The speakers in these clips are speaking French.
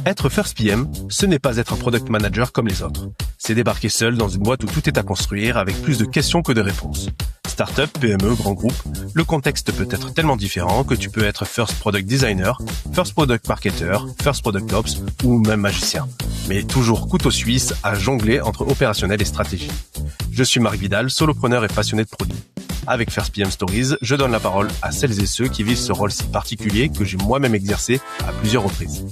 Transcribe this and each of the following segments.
Être First PM, ce n'est pas être un product manager comme les autres. C'est débarquer seul dans une boîte où tout est à construire avec plus de questions que de réponses. Startup, PME, grand groupe, le contexte peut être tellement différent que tu peux être First Product Designer, First Product Marketer, First Product Ops ou même magicien. Mais toujours couteau suisse à jongler entre opérationnel et stratégie. Je suis Marc Vidal, solopreneur et passionné de produits. Avec First PM Stories, je donne la parole à celles et ceux qui vivent ce rôle si particulier que j'ai moi-même exercé à plusieurs reprises.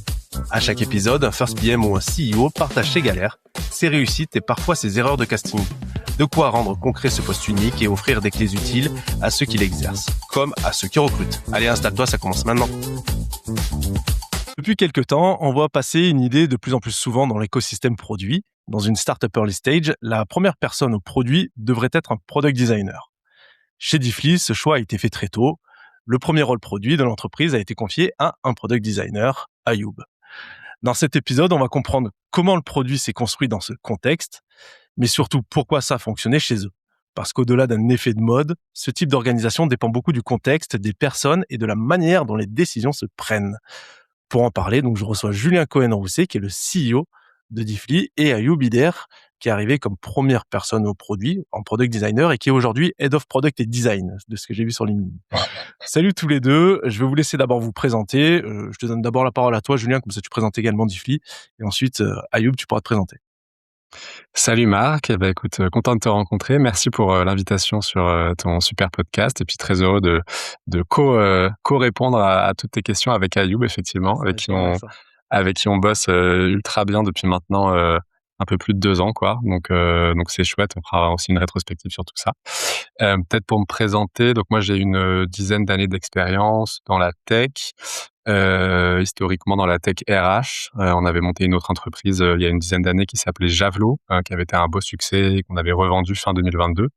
À chaque épisode, un First PM ou un CEO partage ses galères, ses réussites et parfois ses erreurs de casting. De quoi rendre concret ce poste unique et offrir des clés utiles à ceux qui l'exercent, comme à ceux qui recrutent. Allez, installe-toi, ça commence maintenant. Depuis quelques temps, on voit passer une idée de plus en plus souvent dans l'écosystème produit. Dans une startup early stage, la première personne au produit devrait être un product designer. Chez Diffly, ce choix a été fait très tôt. Le premier rôle produit de l'entreprise a été confié à un product designer, Ayoub. Dans cet épisode, on va comprendre comment le produit s'est construit dans ce contexte, mais surtout pourquoi ça a fonctionné chez eux. Parce qu'au-delà d'un effet de mode, ce type d'organisation dépend beaucoup du contexte, des personnes et de la manière dont les décisions se prennent. Pour en parler, donc je reçois Julien Cohen-Rousset, qui est le CEO de Diffly, et Ayoub Ider, qui est arrivé comme première personne au produit, en product designer, et qui est aujourd'hui Head of Product et Design, de ce que j'ai vu sur LinkedIn. Salut tous les deux, je vais vous laisser d'abord vous présenter. Je te donne d'abord la parole à toi, Julien, comme ça tu présentes également Diffly, et ensuite, Ayoub, tu pourras te présenter. Salut Marc, écoute, content de te rencontrer. Merci pour l'invitation sur ton super podcast et puis très heureux de co-répondre à toutes tes questions avec Ayoub, effectivement, avec qui on bosse ultra bien depuis maintenant un peu plus de 2 ans, quoi. Donc c'est chouette. On fera aussi une rétrospective sur tout ça. Peut-être pour me présenter, donc moi j'ai une dizaine d'années d'expérience dans la tech. Historiquement dans la tech RH, on avait monté une autre entreprise il y a une dizaine d'années qui s'appelait Javelot, qui avait été un beau succès et qu'on avait revendu fin 2022.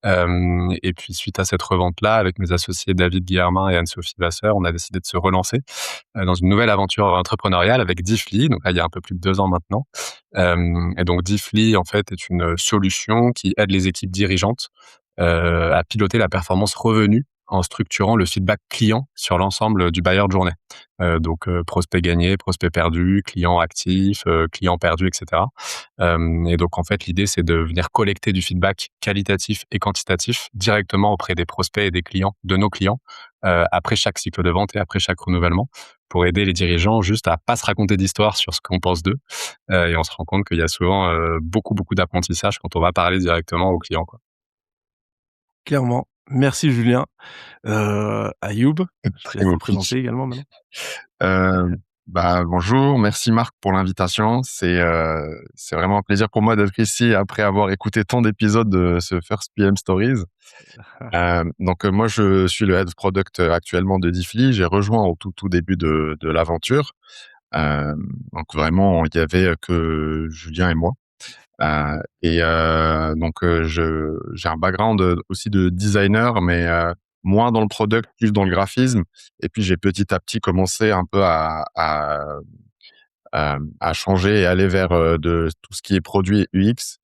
Et puis suite à cette revente-là, avec mes associés David Guillermin et Anne-Sophie Vasseur, on a décidé de se relancer dans une nouvelle aventure entrepreneuriale avec Diffly, donc là il y a un peu plus de 2 ans maintenant. Et donc Diffly en fait est une solution qui aide les équipes dirigeantes à piloter la performance revenu en structurant le feedback client sur l'ensemble du buyer de journée. Donc prospect gagné, prospect perdu, client actif, client perdu, etc. Et donc en fait l'idée c'est de venir collecter du feedback qualitatif et quantitatif directement auprès des prospects et des clients, de nos clients, après chaque cycle de vente et après chaque renouvellement, pour aider les dirigeants juste à pas se raconter d'histoire sur ce qu'on pense d'eux. Et on se rend compte qu'il y a souvent beaucoup d'apprentissage quand on va parler directement aux clients, quoi. Clairement. Merci Julien. Ayoub, je te laisse te présenter également maintenant. Bonjour, merci Marc pour l'invitation. C'est vraiment un plaisir pour moi d'être ici après avoir écouté tant d'épisodes de ce First PM Stories. Moi je suis le Head of Product actuellement de Diffly. J'ai rejoint au tout début de l'aventure. Donc vraiment il y avait que Julien et moi. J'ai un background aussi de designer, mais moins dans le product, plus dans le graphisme. Et puis j'ai petit à petit commencé un peu à changer et aller vers de tout ce qui est produit UX.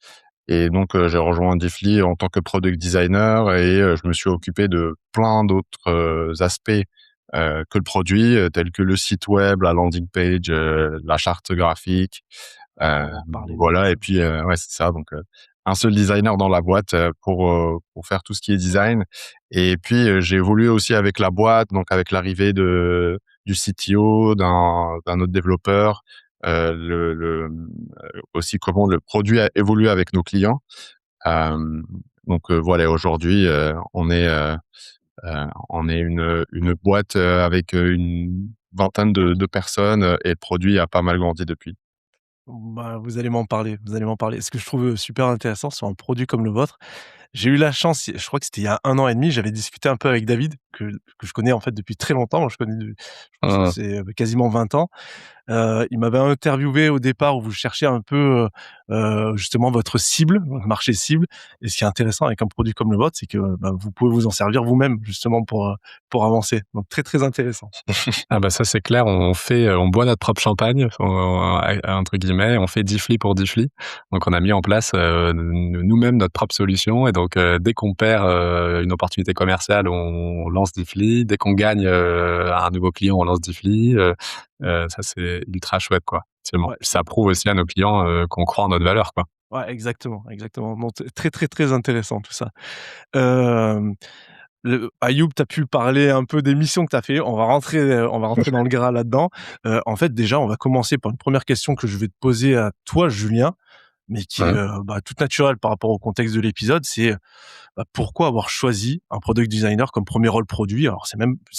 Et donc j'ai rejoint Diffly en tant que product designer et je me suis occupé de plein d'autres aspects que le produit, tels que le site web, la landing page, la charte graphique. Voilà, et puis ouais, c'est ça. Donc un seul designer dans la boîte pour faire tout ce qui est design. Et puis j'ai évolué aussi avec la boîte, donc avec l'arrivée du CTO, d'un autre développeur, aussi comment le produit a évolué avec nos clients. Voilà, aujourd'hui on est une boîte avec une vingtaine de personnes et le produit a pas mal grandi depuis. Vous allez m'en parler. Ce que je trouve super intéressant sur un produit comme le vôtre, j'ai eu la chance, je crois que c'était il y a 1 an et demi, j'avais discuté un peu avec David, que je connais en fait depuis très longtemps. Moi, je pense que c'est quasiment 20 ans. Il m'avait interviewé au départ où vous cherchiez un peu justement votre cible, votre marché cible. Et ce qui est intéressant avec un produit comme le vôtre, c'est que vous pouvez vous en servir vous-même justement pour avancer. Donc très très intéressant. Ça c'est clair, on boit notre propre champagne entre guillemets, on fait Diffly pour Diffly. Donc on a mis en place nous-mêmes notre propre solution et donc dès qu'on perd une opportunité commerciale, on lance Diffly. Dès qu'on gagne un nouveau client, on lance Diffly. Ça c'est ultra chouette, quoi. Effectivement. Ouais, Ça prouve aussi à nos clients qu'on croit en notre valeur, quoi. ouais, exactement, exactement. Donc très, très, très intéressant tout ça. Hem, Ayoub, tu as pu parler un peu des missions que tu as fait. On va rentrer dans le gras là-dedans. En fait, déjà, on va commencer par une première question que je vais te poser à toi, Julien, mais qui est, Ouais. toute naturelle par rapport au contexte de l'épisode. C'est, pourquoi avoir choisi un product designer comme premier rôle produit? Alors c'est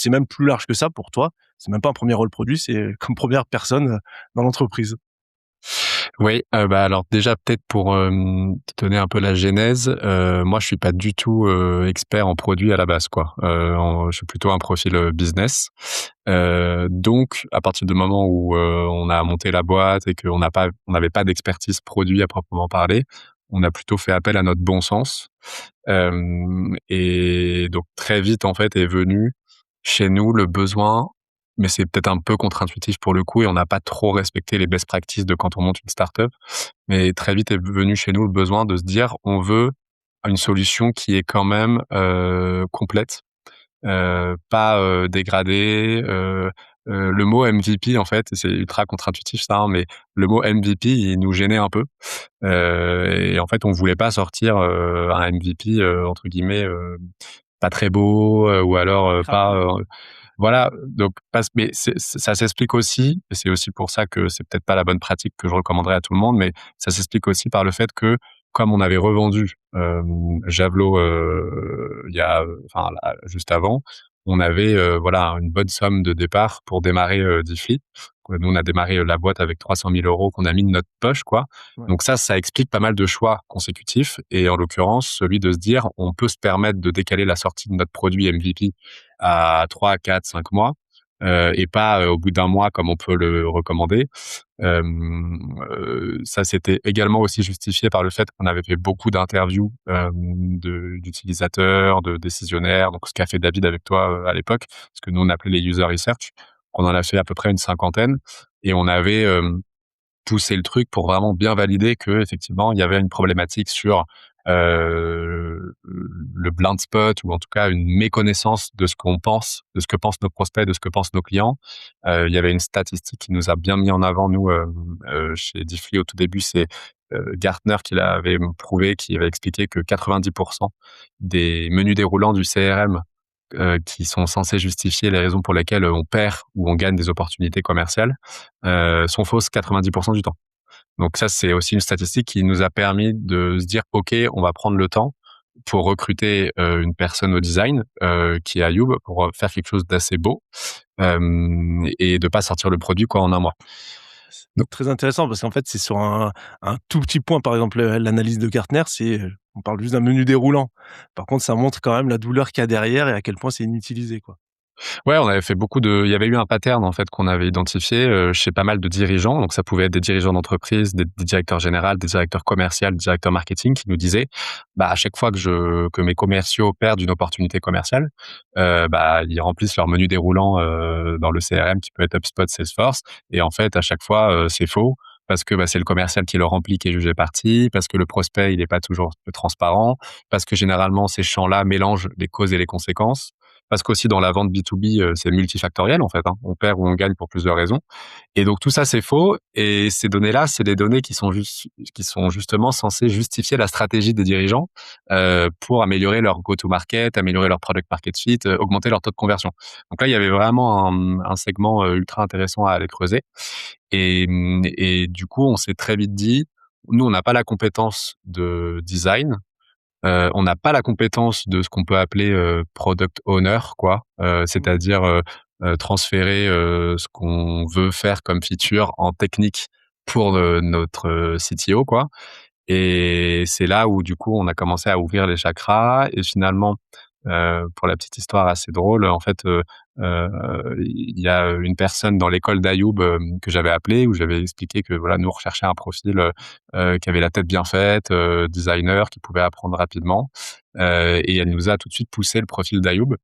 même plus large que ça pour toi. C'est même pas un premier rôle produit, c'est comme première personne, dans l'entreprise. Oui, alors déjà peut-être pour, te donner un peu la genèse, moi je suis pas du tout, expert en produits à la base, quoi. Je suis plutôt un profil, business. Donc à partir du moment où, on a monté la boîte et on n'avait pas d'expertise produit à proprement parler, on a plutôt fait appel à notre bon sens. Et donc très vite en fait est venu chez nous le besoin, mais c'est peut-être un peu contre-intuitif pour le coup et on n'a pas trop respecté les best practices de quand on monte une startup. Mais très vite est venu chez nous le besoin de se dire: «On veut une solution qui est quand même, complète, pas, dégradée». Le mot MVP en fait, c'est ultra contre-intuitif ça, hein, mais le mot MVP, il nous gênait un peu. Et en fait, on voulait pas sortir, un MVP, entre guillemets, pas très beau, ou alors, pas, Crapuleux. voilà, donc mais ça s'explique aussi et c'est aussi pour ça que c'est peut-être pas la bonne pratique que je recommanderais à tout le monde, mais ça s'explique aussi par le fait que, comme on avait revendu, Javelot, il y a, enfin, là, juste avant, on avait, voilà, une bonne somme de départ pour démarrer, Diffly. Nous, on a démarré, la boîte avec 300 000 € qu'on a mis de notre poche, quoi. Ouais. Donc ça explique pas mal de choix consécutifs et en l'occurrence, celui de se dire: «On peut se permettre de décaler la sortie de notre produit MVP à 3, 4, 5 mois, et pas, au bout d'un mois comme on peut le recommander». Ça c'était également aussi justifié par le fait qu'on avait fait beaucoup d'interviews, d'utilisateurs, de décisionnaires, donc ce qu'a fait David avec toi, à l'époque, ce que nous on appelait les user research. On en a fait à peu près une cinquantaine et on avait, pousser le truc pour vraiment bien valider que effectivement il y avait une problématique sur le blind spot ou en tout cas une méconnaissance de ce qu'on pense, de ce que pensent nos prospects, de ce que pensent nos clients. Il y avait une statistique qui nous a bien mis en avant nous chez Diffly au tout début, c'est Gartner qui l'avait prouvé, qui avait expliqué que 90% des menus déroulants du CRM qui sont censés justifier les raisons pour lesquelles on perd ou on gagne des opportunités commerciales, sont fausses 90% du temps. Donc ça, c'est aussi une statistique qui nous a permis de se dire: «OK, on va prendre le temps pour recruter, une personne au design, qui est Ayoub, pour, faire quelque chose d'assez beau, et de pas sortir le produit, quoi, en un mois». C'est Donc très intéressant parce qu'en fait, c'est sur un tout petit point, par exemple, l'analyse de Gartner, c'est, on parle juste d'un menu déroulant. Par contre, ça montre quand même la douleur qu'il y a derrière et à quel point c'est inutilisé, quoi. ouais, on avait fait il y avait eu un pattern en fait qu'on avait identifié, chez pas mal de dirigeants. Donc ça pouvait être des dirigeants d'entreprise, des directeurs généraux, des directeurs commerciaux, des directeurs marketing qui nous disaient: «Bah, à chaque fois que mes commerciaux perdent une opportunité commerciale, ils remplissent leur menu déroulant, dans le CRM qui peut être HubSpot, Salesforce et en fait à chaque fois, c'est faux parce que, c'est le commercial qui le remplit qui est jugé parti, parce que le prospect il est pas toujours transparent, parce que généralement ces champs-là mélangent les causes et les conséquences». Parce qu'aussi dans la vente B2B, c'est multifactoriel en fait, hein. On perd ou on gagne pour plusieurs raisons et donc tout ça, c'est faux et ces données-là, c'est des données qui sont justement censées justifier la stratégie des dirigeants, pour améliorer leur go-to-market, améliorer leur product market fit, augmenter leur taux de conversion. Donc là, il y avait vraiment un segment, ultra intéressant à aller creuser et du coup, on s'est très vite dit: «Nous, on n'a pas la compétence de design, on n'a pas la compétence de ce qu'on peut appeler, product owner quoi, Mmh. c'est-à-dire, transférer, ce qu'on veut faire comme feature en technique pour, notre, CTO quoi et c'est là où du coup on a commencé à ouvrir les chakras et finalement, pour la petite histoire assez drôle, en fait, il y a une personne dans l'école d'Ayoub, que j'avais appelé où j'avais expliqué que voilà, nous on recherchait un profil, qui avait la tête bien faite, designer, qui pouvait apprendre rapidement, et elle nous a tout de suite poussé le profil d'Ayoub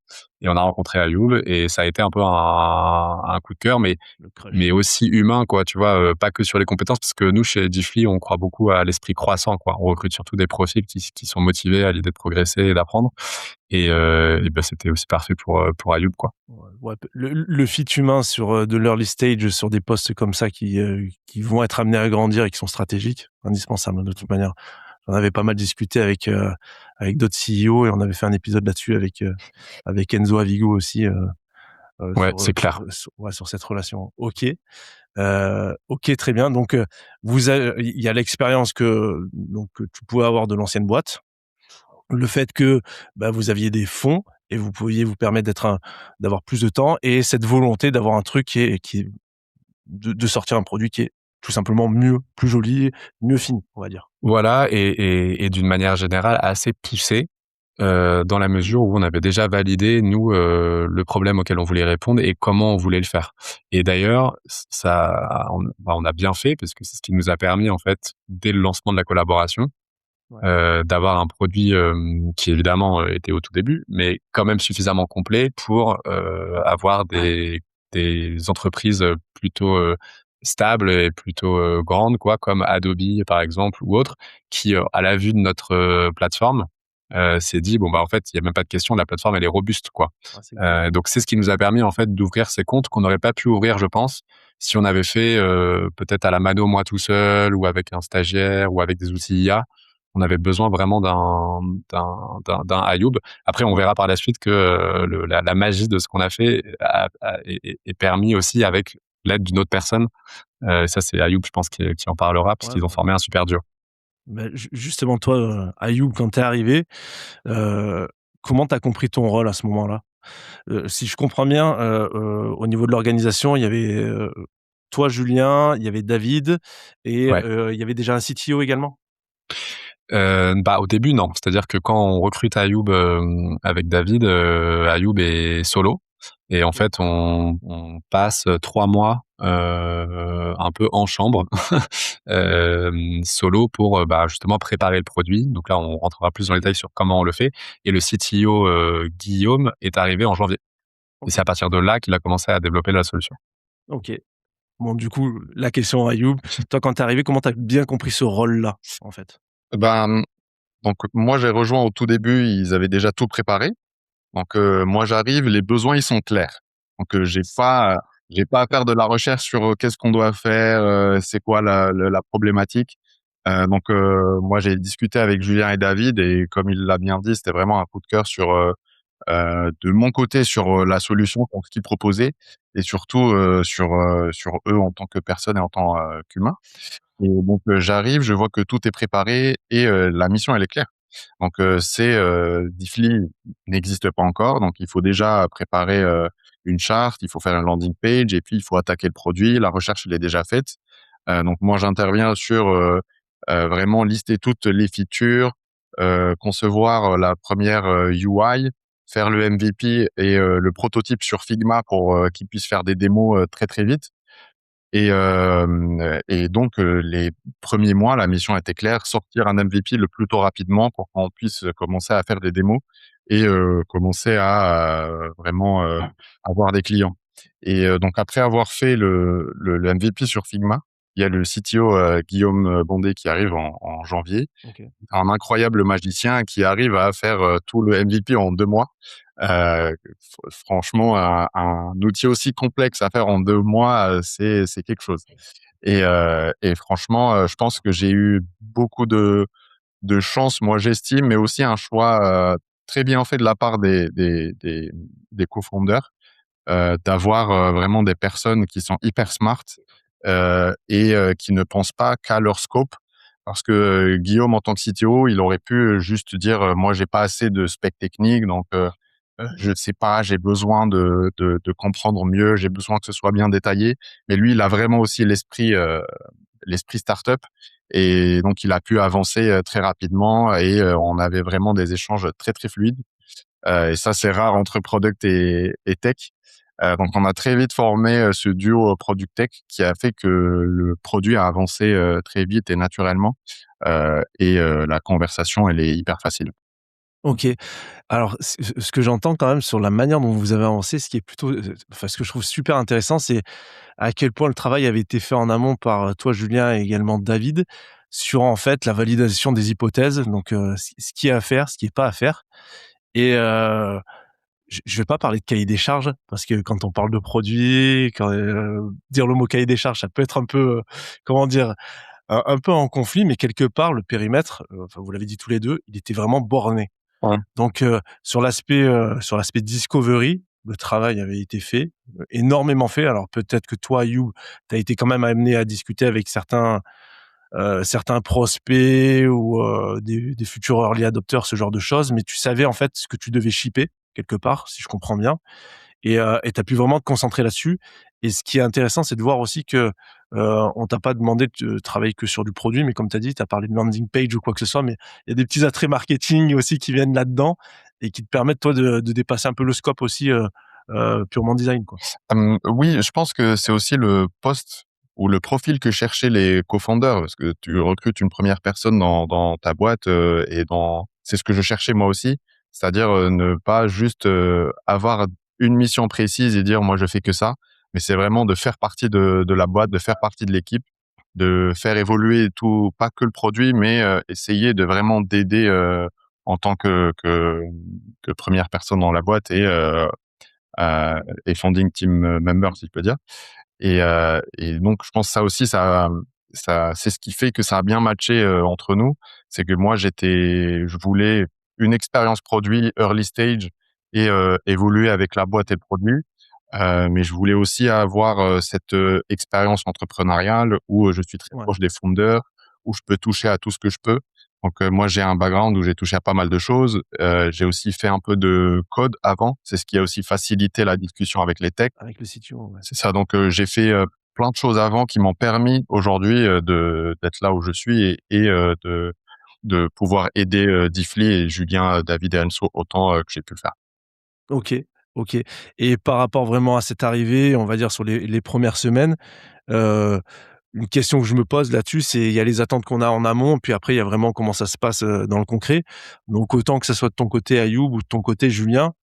et on a rencontré Ayoub et ça a été un peu un coup de cœur, Le mais crush. aussi humain quoi, tu vois? Pas que sur les compétences parce que nous chez Diffly, on croit beaucoup à l'esprit croissant quoi. On recrute surtout des profils qui sont motivés à l'idée de progresser et d'apprendre et c'était aussi parfait pour Ayoub quoi. Ouais, le fit humain sur de l'early stage, sur des postes comme ça qui vont être amenés à grandir et qui sont stratégiques, indispensable de toute manière. J'en avais pas mal discuté avec d'autres CEO et on avait fait un épisode là-dessus avec Enzo Avigo aussi Ouais, c'est clair. sur cette relation. Ok, ok, très bien. Donc il y a l'expérience que tu pouvais avoir de l'ancienne boîte, le fait que vous aviez des fonds et vous pouviez vous permettre d'avoir plus de temps et cette volonté d'avoir un truc qui est de sortir un produit qui est tout simplement mieux, plus joli, mieux fini, on va dire. Voilà, et d'une manière générale assez poussé, dans la mesure où on avait déjà validé nous le problème auquel on voulait répondre et comment on voulait le faire. Et d'ailleurs, on a bien fait parce que c'est ce qui nous a permis en fait dès le lancement de la collaboration d'avoir un produit qui évidemment était au tout début, mais quand même suffisamment complet pour avoir des entreprises plutôt stables et plutôt grandes, quoi, comme Adobe par exemple ou autres, qui à la vue de notre plateforme s'est dit bon bah en fait il y a même pas de question, la plateforme elle est robuste, quoi. Donc c'est ce qui nous a permis en fait d'ouvrir ces comptes qu'on n'aurait pas pu ouvrir, je pense, si on avait fait peut-être à la mano moi tout seul ou avec un stagiaire ou avec des outils IA. On avait besoin vraiment d'un Ayoub. Après, on verra par la suite que la magie de ce qu'on a fait est permis aussi avec l'aide d'une autre personne. Ça, c'est Ayoub, je pense, qui en parlera, puisqu'ils ont formé un super duo. Justement, toi, Ayoub, quand t'es arrivé, comment t'as compris ton rôle à ce moment-là? Si je comprends bien, au niveau de l'organisation, il y avait toi, Julien, il y avait David et Ouais. il y avait déjà un CTO également? Au début, non. C'est-à-dire que quand on recrute Ayoub avec David, Ayoub est solo. Et en fait, on passe 3 mois un peu en chambre solo pour justement préparer le produit. Donc là, on rentrera plus dans les détails sur comment on le fait. Et le CTO Guillaume est arrivé en janvier. Et c'est à partir de là qu'il a commencé à développer la solution. OK. Bon, du coup, la question Ayoub, toi, quand t'es arrivé, comment t'as bien compris ce rôle-là, en fait? Ben, donc moi j'ai rejoint au tout début, ils avaient déjà tout préparé. Donc moi j'arrive, les besoins ils sont clairs. Donc j'ai pas à faire de la recherche sur qu'est-ce qu'on doit faire, c'est quoi la problématique. Moi j'ai discuté avec Julien et David et comme il l'a bien dit, c'était vraiment un coup de cœur sur de mon côté sur la solution, donc ce qu'ils proposaient et surtout sur eux en tant que personne et en tant qu'humain. Et donc j'arrive, je vois que tout est préparé et la mission elle est claire. Donc Diffly n'existe pas encore, donc il faut déjà préparer une charte, il faut faire un landing page et puis il faut attaquer le produit. La recherche elle est déjà faite. Donc moi j'interviens sur vraiment lister toutes les features, concevoir la première UI, faire le MVP et le prototype sur Figma pour qu'ils puissent faire des démos très très vite. Et donc les premiers mois, la mission était claire, sortir un MVP le plus tôt rapidement pour qu'on puisse commencer à faire des démos et commencer à vraiment avoir des clients. Et donc après avoir fait le MVP sur Figma, il y a le CTO Guillaume Bondé qui arrive en janvier, OK. un incroyable magicien qui arrive à faire tout le MVP en 2 mois. Franchement, un outil aussi complexe à faire en 2 mois, c'est quelque chose. Et franchement, je pense que j'ai eu beaucoup de chance, moi j'estime, mais aussi un choix très bien fait de la part des cofondateurs, d'avoir vraiment des personnes qui sont hyper smart et qui ne pensent pas qu'à leur scope. Parce que Guillaume, en tant que CTO, il aurait pu juste dire moi j'ai pas assez de spec technique, donc je sais pas, j'ai besoin de comprendre mieux, j'ai besoin que ce soit bien détaillé. Mais lui, il a vraiment aussi l'esprit startup et donc il a pu avancer très rapidement et on avait vraiment des échanges très très fluides. Et ça, c'est rare entre product et tech. Donc, on a très vite formé ce duo product tech qui a fait que le produit a avancé très vite et naturellement. La conversation, elle est hyper facile. OK. Alors, ce que j'entends quand même sur la manière dont vous avez avancé, ce qui est plutôt, enfin, ce que je trouve super intéressant, c'est à quel point le travail avait été fait en amont par toi, Julien, et également David, sur en fait la validation des hypothèses, donc ce qui est à faire, ce qui est pas à faire. Et je vais pas parler de cahier des charges parce que quand on parle de produit, dire le mot cahier des charges, ça peut être un peu, comment dire, un peu en conflit, mais quelque part le périmètre, enfin vous l'avez dit tous les deux, il était vraiment borné. Ouais. Donc sur l'aspect discovery, le travail avait été fait, énormément fait. Alors peut-être que toi, Ayoub, tu as été quand même amené à discuter avec certains prospects ou des futurs early adopters, ce genre de choses, mais tu savais en fait ce que tu devais shipper quelque part, si je comprends bien, et tu as pu vraiment te concentrer là-dessus. Et ce qui est intéressant, c'est de voir aussi que on t'a pas demandé de travailler que sur du produit, mais comme tu as dit, tu as parlé de landing page ou quoi que ce soit, mais il y a des petits attraits marketing aussi qui viennent là-dedans et qui te permettent toi de dépasser un peu le scope aussi purement design, quoi. Oui, je pense que c'est aussi le poste ou le profil que cherchaient les cofounders, parce que tu recrutes une première personne dans ta boîte, c'est ce que je cherchais moi aussi, c'est-à-dire ne pas juste avoir une mission précise et dire moi je fais que ça, mais c'est vraiment de faire partie de la boîte, de faire partie de l'équipe, de faire évoluer tout, pas que le produit, mais essayer de vraiment d'aider en tant que première personne dans la boîte et founding team member, si je peux dire. Et donc, je pense que ça aussi, ça, c'est ce qui fait que ça a bien matché entre nous. C'est que moi, je voulais une expérience produit early stage et évoluer avec la boîte et le produit. Mais je voulais aussi avoir cette expérience entrepreneuriale où je suis très Ouais. proche des founders, où je peux toucher à tout ce que je peux. Donc moi j'ai un background où j'ai touché à pas mal de choses. J'ai aussi fait un peu de code avant. C'est ce qui a aussi facilité la discussion avec les techs. Avec le CTO, ouais. C'est ça. Donc j'ai fait plein de choses avant qui m'ont permis aujourd'hui d'être là où je suis et de pouvoir aider Diffly et Julien, David et Enzo autant que j'ai pu le faire. OK, OK. Et par rapport vraiment à cette arrivée, on va dire sur les premières semaines, heu, une question que je me pose là-dessus, c'est il y a les attentes qu'on a en amont, puis après il y a vraiment comment ça se passe, dans le concret. Donc autant que ça soit de ton côté Ayoub ou de ton côté Julien,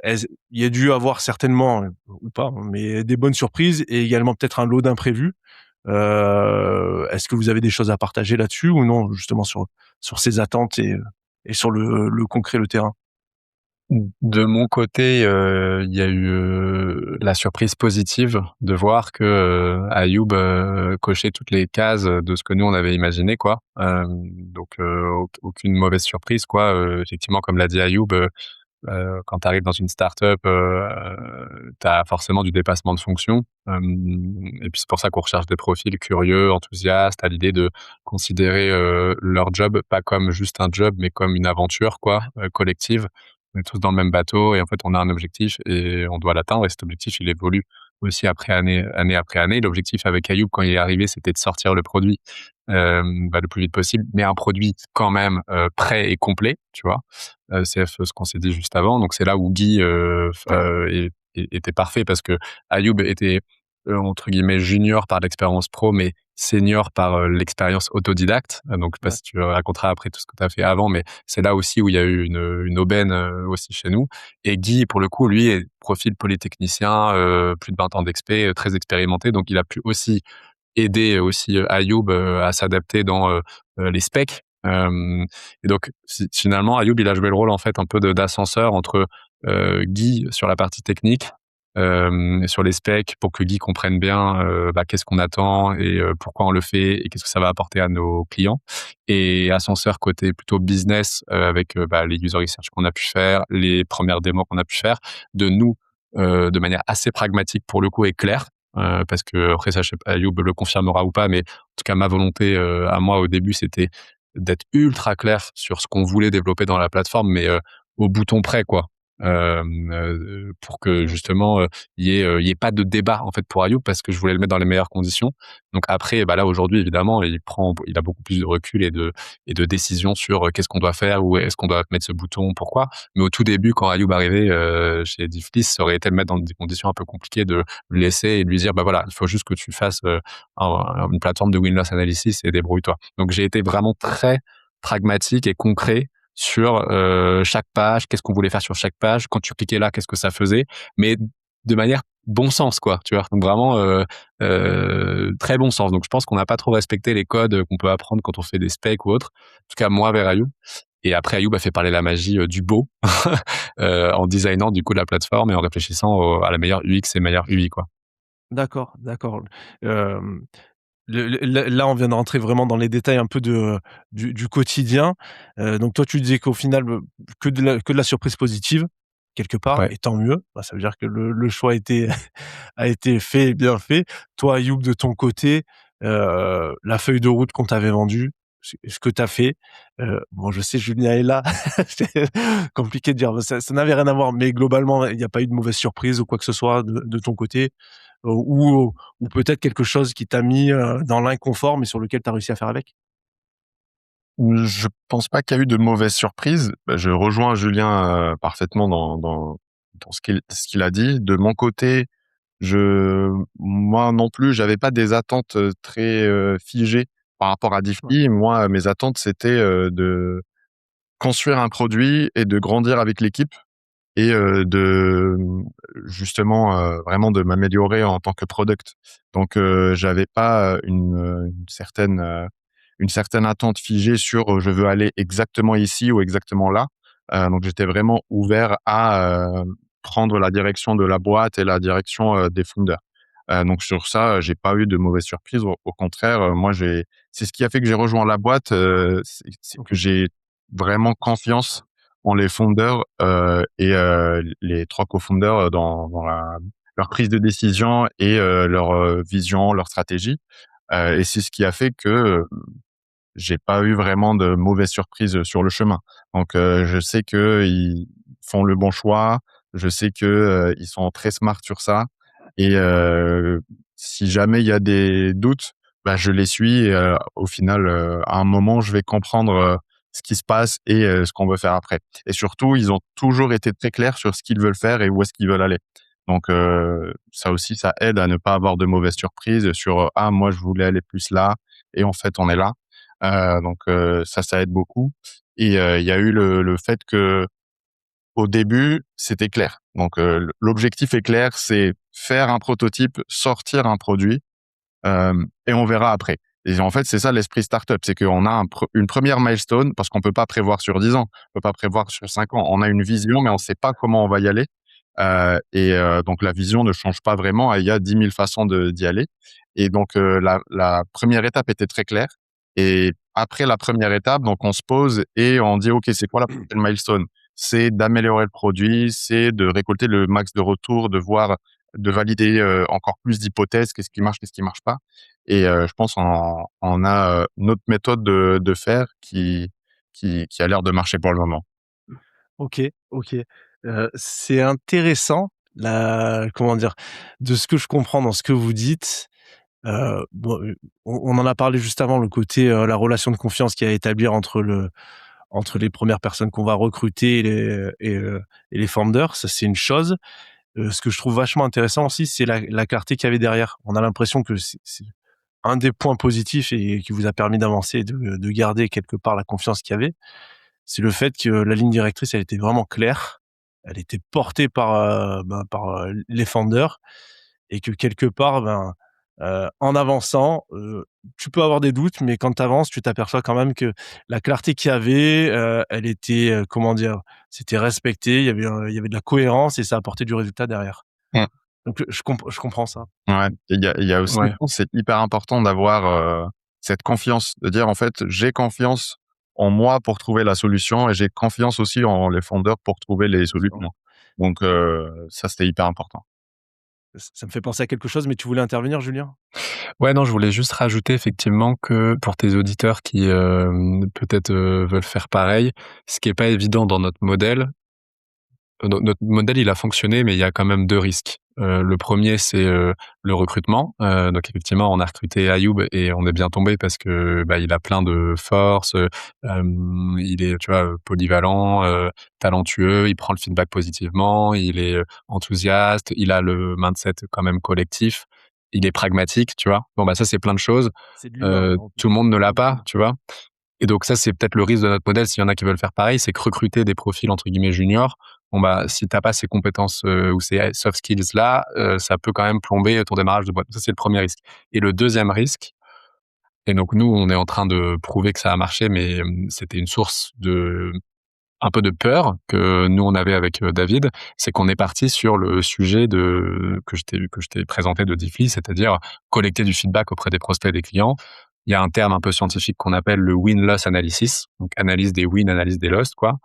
est-ce il y a dû avoir certainement, ou pas, hein, mais des bonnes surprises et également peut-être un lot d'imprévus. Est-ce que vous avez des choses à partager là-dessus ou non, justement sur ces attentes et sur le concret, le terrain? De mon côté, il y a eu la surprise positive de voir que Ayoub cochait toutes les cases de ce que nous on avait imaginé, quoi. Donc aucune mauvaise surprise, quoi. Effectivement, comme l'a dit Ayoub, quand tu arrives dans une startup, tu as forcément du dépassement de fonction. Et puis c'est pour ça qu'on recherche des profils curieux, enthousiastes, à l'idée de considérer leur job pas comme juste un job, mais comme une aventure, quoi, collective. On est tous dans le même bateau et en fait, on a un objectif et on doit l'atteindre. Et cet objectif, il évolue aussi année après année. L'objectif avec Ayoub, quand il est arrivé, c'était de sortir le produit le plus vite possible, mais un produit quand même prêt et complet, tu vois. C'est ce qu'on s'est dit juste avant. Donc c'est là où Guy était parfait parce que Ayoub était entre guillemets junior par l'expérience pro, mais senior par l'expérience autodidacte. Donc je sais pas Ouais. si tu raconteras après tout ce que tu as fait avant, mais c'est là aussi où il y a eu une aubaine aussi chez nous. Et Guy, pour le coup, lui, est profil polytechnicien, plus de 20 ans d'expé, très expérimenté. Donc il a pu aussi aider aussi Ayoub à s'adapter dans les specs. Et donc finalement, Ayoub, il a joué le rôle en fait un peu d'ascenseur entre Guy sur la partie technique, sur les specs pour que Guy comprenne bien qu'est-ce qu'on attend et pourquoi on le fait et qu'est-ce que ça va apporter à nos clients. Et ascenseur côté plutôt business avec les user research qu'on a pu faire, les premières démos qu'on a pu faire, de nous de manière assez pragmatique pour le coup et claire. Parce que après ça, je sais pas, Ayoub le confirmera ou pas, mais en tout cas ma volonté à moi au début, c'était d'être ultra clair sur ce qu'on voulait développer dans la plateforme, mais au bouton près, quoi. Pour que justement il y ait pas de débat en fait pour Ayoub parce que je voulais le mettre dans les meilleures conditions. Donc après là aujourd'hui évidemment il a beaucoup plus de recul et de décision sur qu'est-ce qu'on doit faire, où est-ce qu'on doit mettre ce bouton, pourquoi. Mais au tout début quand Ayoub arrivait chez Difflis, ça aurait été de le mettre dans des conditions un peu compliquées, de le laisser et de lui dire voilà, il faut juste que tu fasses une plateforme de win-loss analysis et débrouille-toi. Donc j'ai été vraiment très pragmatique et concret sur chaque page, qu'est-ce qu'on voulait faire sur chaque page, quand tu cliquais là, qu'est-ce que ça faisait, mais de manière bon sens, quoi, tu vois. Donc vraiment très bon sens. Donc je pense qu'on n'a pas trop respecté les codes qu'on peut apprendre quand on fait des specs ou autre. En tout cas moi vers Ayoub. Et après, Ayoub a fait parler la magie du beau en designant du coup la plateforme et en réfléchissant à la meilleure UX et meilleure UI, quoi. D'accord, d'accord. Hem, là, on vient de rentrer vraiment dans les détails un peu du quotidien. Donc toi, tu disais qu'au final, que de la surprise positive, quelque part, Ouais. et tant mieux. Bah, ça veut dire que le choix a été fait et bien fait. Toi, Ayoub, de ton côté, la feuille de route qu'on t'avait vendue, ce que tu as fait, bon, je sais, Julien est là, c'est compliqué de dire, ça n'avait rien à voir, mais globalement, il n'y a pas eu de mauvaise surprise ou quoi que ce soit de ton côté? Ou peut-être quelque chose qui t'a mis, dans l'inconfort, mais sur lequel tu as réussi à faire avec? Je pense pas qu'il y a eu de mauvaises surprises. Bah, je rejoins Julien parfaitement dans ce qu'il a dit. De mon côté, moi non plus, j'avais pas des attentes très figées par rapport à Ouais, Diffly. Moi, mes attentes, c'était de construire un produit et de grandir avec l'équipe et de justement vraiment de m'améliorer en tant que product. Donc j'avais pas une certaine attente figée sur je veux aller exactement ici ou exactement là. Donc j'étais vraiment ouvert à prendre la direction de la boîte et la direction des founders. Donc sur ça, j'ai pas eu de mauvaises surprises. Au contraire, moi c'est ce qui a fait que j'ai rejoint la boîte, c'est que OK. j'ai vraiment confiance en les founders et les 3 cofounders dans leur prise de décision et leur vision, leur stratégie. Et c'est ce qui a fait que j'ai pas eu vraiment de mauvaises surprises sur le chemin. Donc je sais qu'ils font le bon choix, je sais que ils sont très smart sur ça et si jamais il y a des doutes, bah, je les suis et au final, à un moment, je vais comprendre ce qui se passe et ce qu'on veut faire après. Et surtout, ils ont toujours été très clairs sur ce qu'ils veulent faire et où est-ce qu'ils veulent aller. Donc ça aussi, ça aide à ne pas avoir de mauvaises surprises sur, «Ah moi je voulais aller plus là et en fait on est là». Donc ça aide beaucoup et il y a eu le fait que au début, c'était clair. Donc l'objectif est clair, c'est faire un prototype, sortir un produit, et on verra après. Et en fait, c'est ça l'esprit startup, c'est qu'on a une première milestone parce qu'on peut pas prévoir sur 10 ans, on peut pas prévoir sur 5 ans. On a une vision, mais on sait pas comment on va y aller. Donc la vision ne change pas vraiment et il y a 10 000 façons d'y aller. Et donc la première étape était très claire. Et après la première étape, donc on se pose et on dit OK, c'est quoi la prochaine milestone? C'est d'améliorer le produit, c'est de récolter le max de retours, de valider encore plus d'hypothèses, qu'est-ce qui marche pas. Et je pense on a notre méthode de faire qui a l'air de marcher pour le moment. OK, OK. C'est intéressant, comment dire? De ce que je comprends dans ce que vous dites, bon, on en a parlé juste avant, le côté, la relation de confiance qu'il y a à établir entre les premières personnes qu'on va recruter et les founders, ça, c'est une chose. Ce que je trouve vachement intéressant aussi, c'est la clarté qu'il y avait derrière. On a l'impression que c'est un des points positifs et qui vous a permis d'avancer et de garder quelque part la confiance qu'il y avait. C'est le fait que la ligne directrice, elle était vraiment claire. Elle était portée par les founders, et que quelque part, en avançant, tu peux avoir des doutes, mais quand tu avances, tu t'aperçois quand même que la clarté qu'il y avait, elle était, comment dire? C'était respecté, il y avait de la cohérence et ça apportait du résultat derrière. Mmh. Donc je comprends ça. Ouais, et il y a aussi, je Ouais. pense, c'est hyper important d'avoir cette confiance, de dire en fait, j'ai confiance en moi pour trouver la solution et j'ai confiance aussi en les fondeurs pour trouver les Absolument. solutions. Donc ça, c'était hyper important. Ça me fait penser à quelque chose, mais tu voulais intervenir, Julien? Ouais, non, je voulais juste rajouter effectivement que pour tes auditeurs qui, peut-être, veulent faire pareil, ce qui est pas évident dans notre modèle, notre modèle, il a fonctionné, mais il y a quand même 2 risques. Le premier, c'est, le recrutement. Donc effectivement, on a recruté Ayoub et on est bien tombé parce que, bah, il a plein de forces, il est, tu vois, polyvalent, talentueux, il prend le feedback positivement, il est, enthousiaste, il a le mindset quand même collectif, il est pragmatique, tu vois? Bon, bah, ça, c'est plein de choses. C'est de l'humain, en Tout plus. le monde ne l'a pas, tu vois? Et donc ça, c'est peut-être le risque de notre modèle, s'il y en a qui veulent faire pareil, c'est que recruter des profils entre guillemets «juniors», bon bah, si t'as pas ces compétences, ou ces soft skills là, ça peut quand même plomber ton démarrage de boîte. Ça, c'est le premier risque. Et le deuxième risque, Et donc nous, on est en train de prouver que ça a marché, mais c'était une source un peu de peur que nous on avait avec David, c'est qu'on est parti sur le sujet que je t'ai présenté de Diffly, c'est-à-dire collecter du feedback auprès des prospects et des clients. Il y a un terme un peu scientifique qu'on appelle le win-loss analysis, donc analyse des wins, analyse des loss, quoi.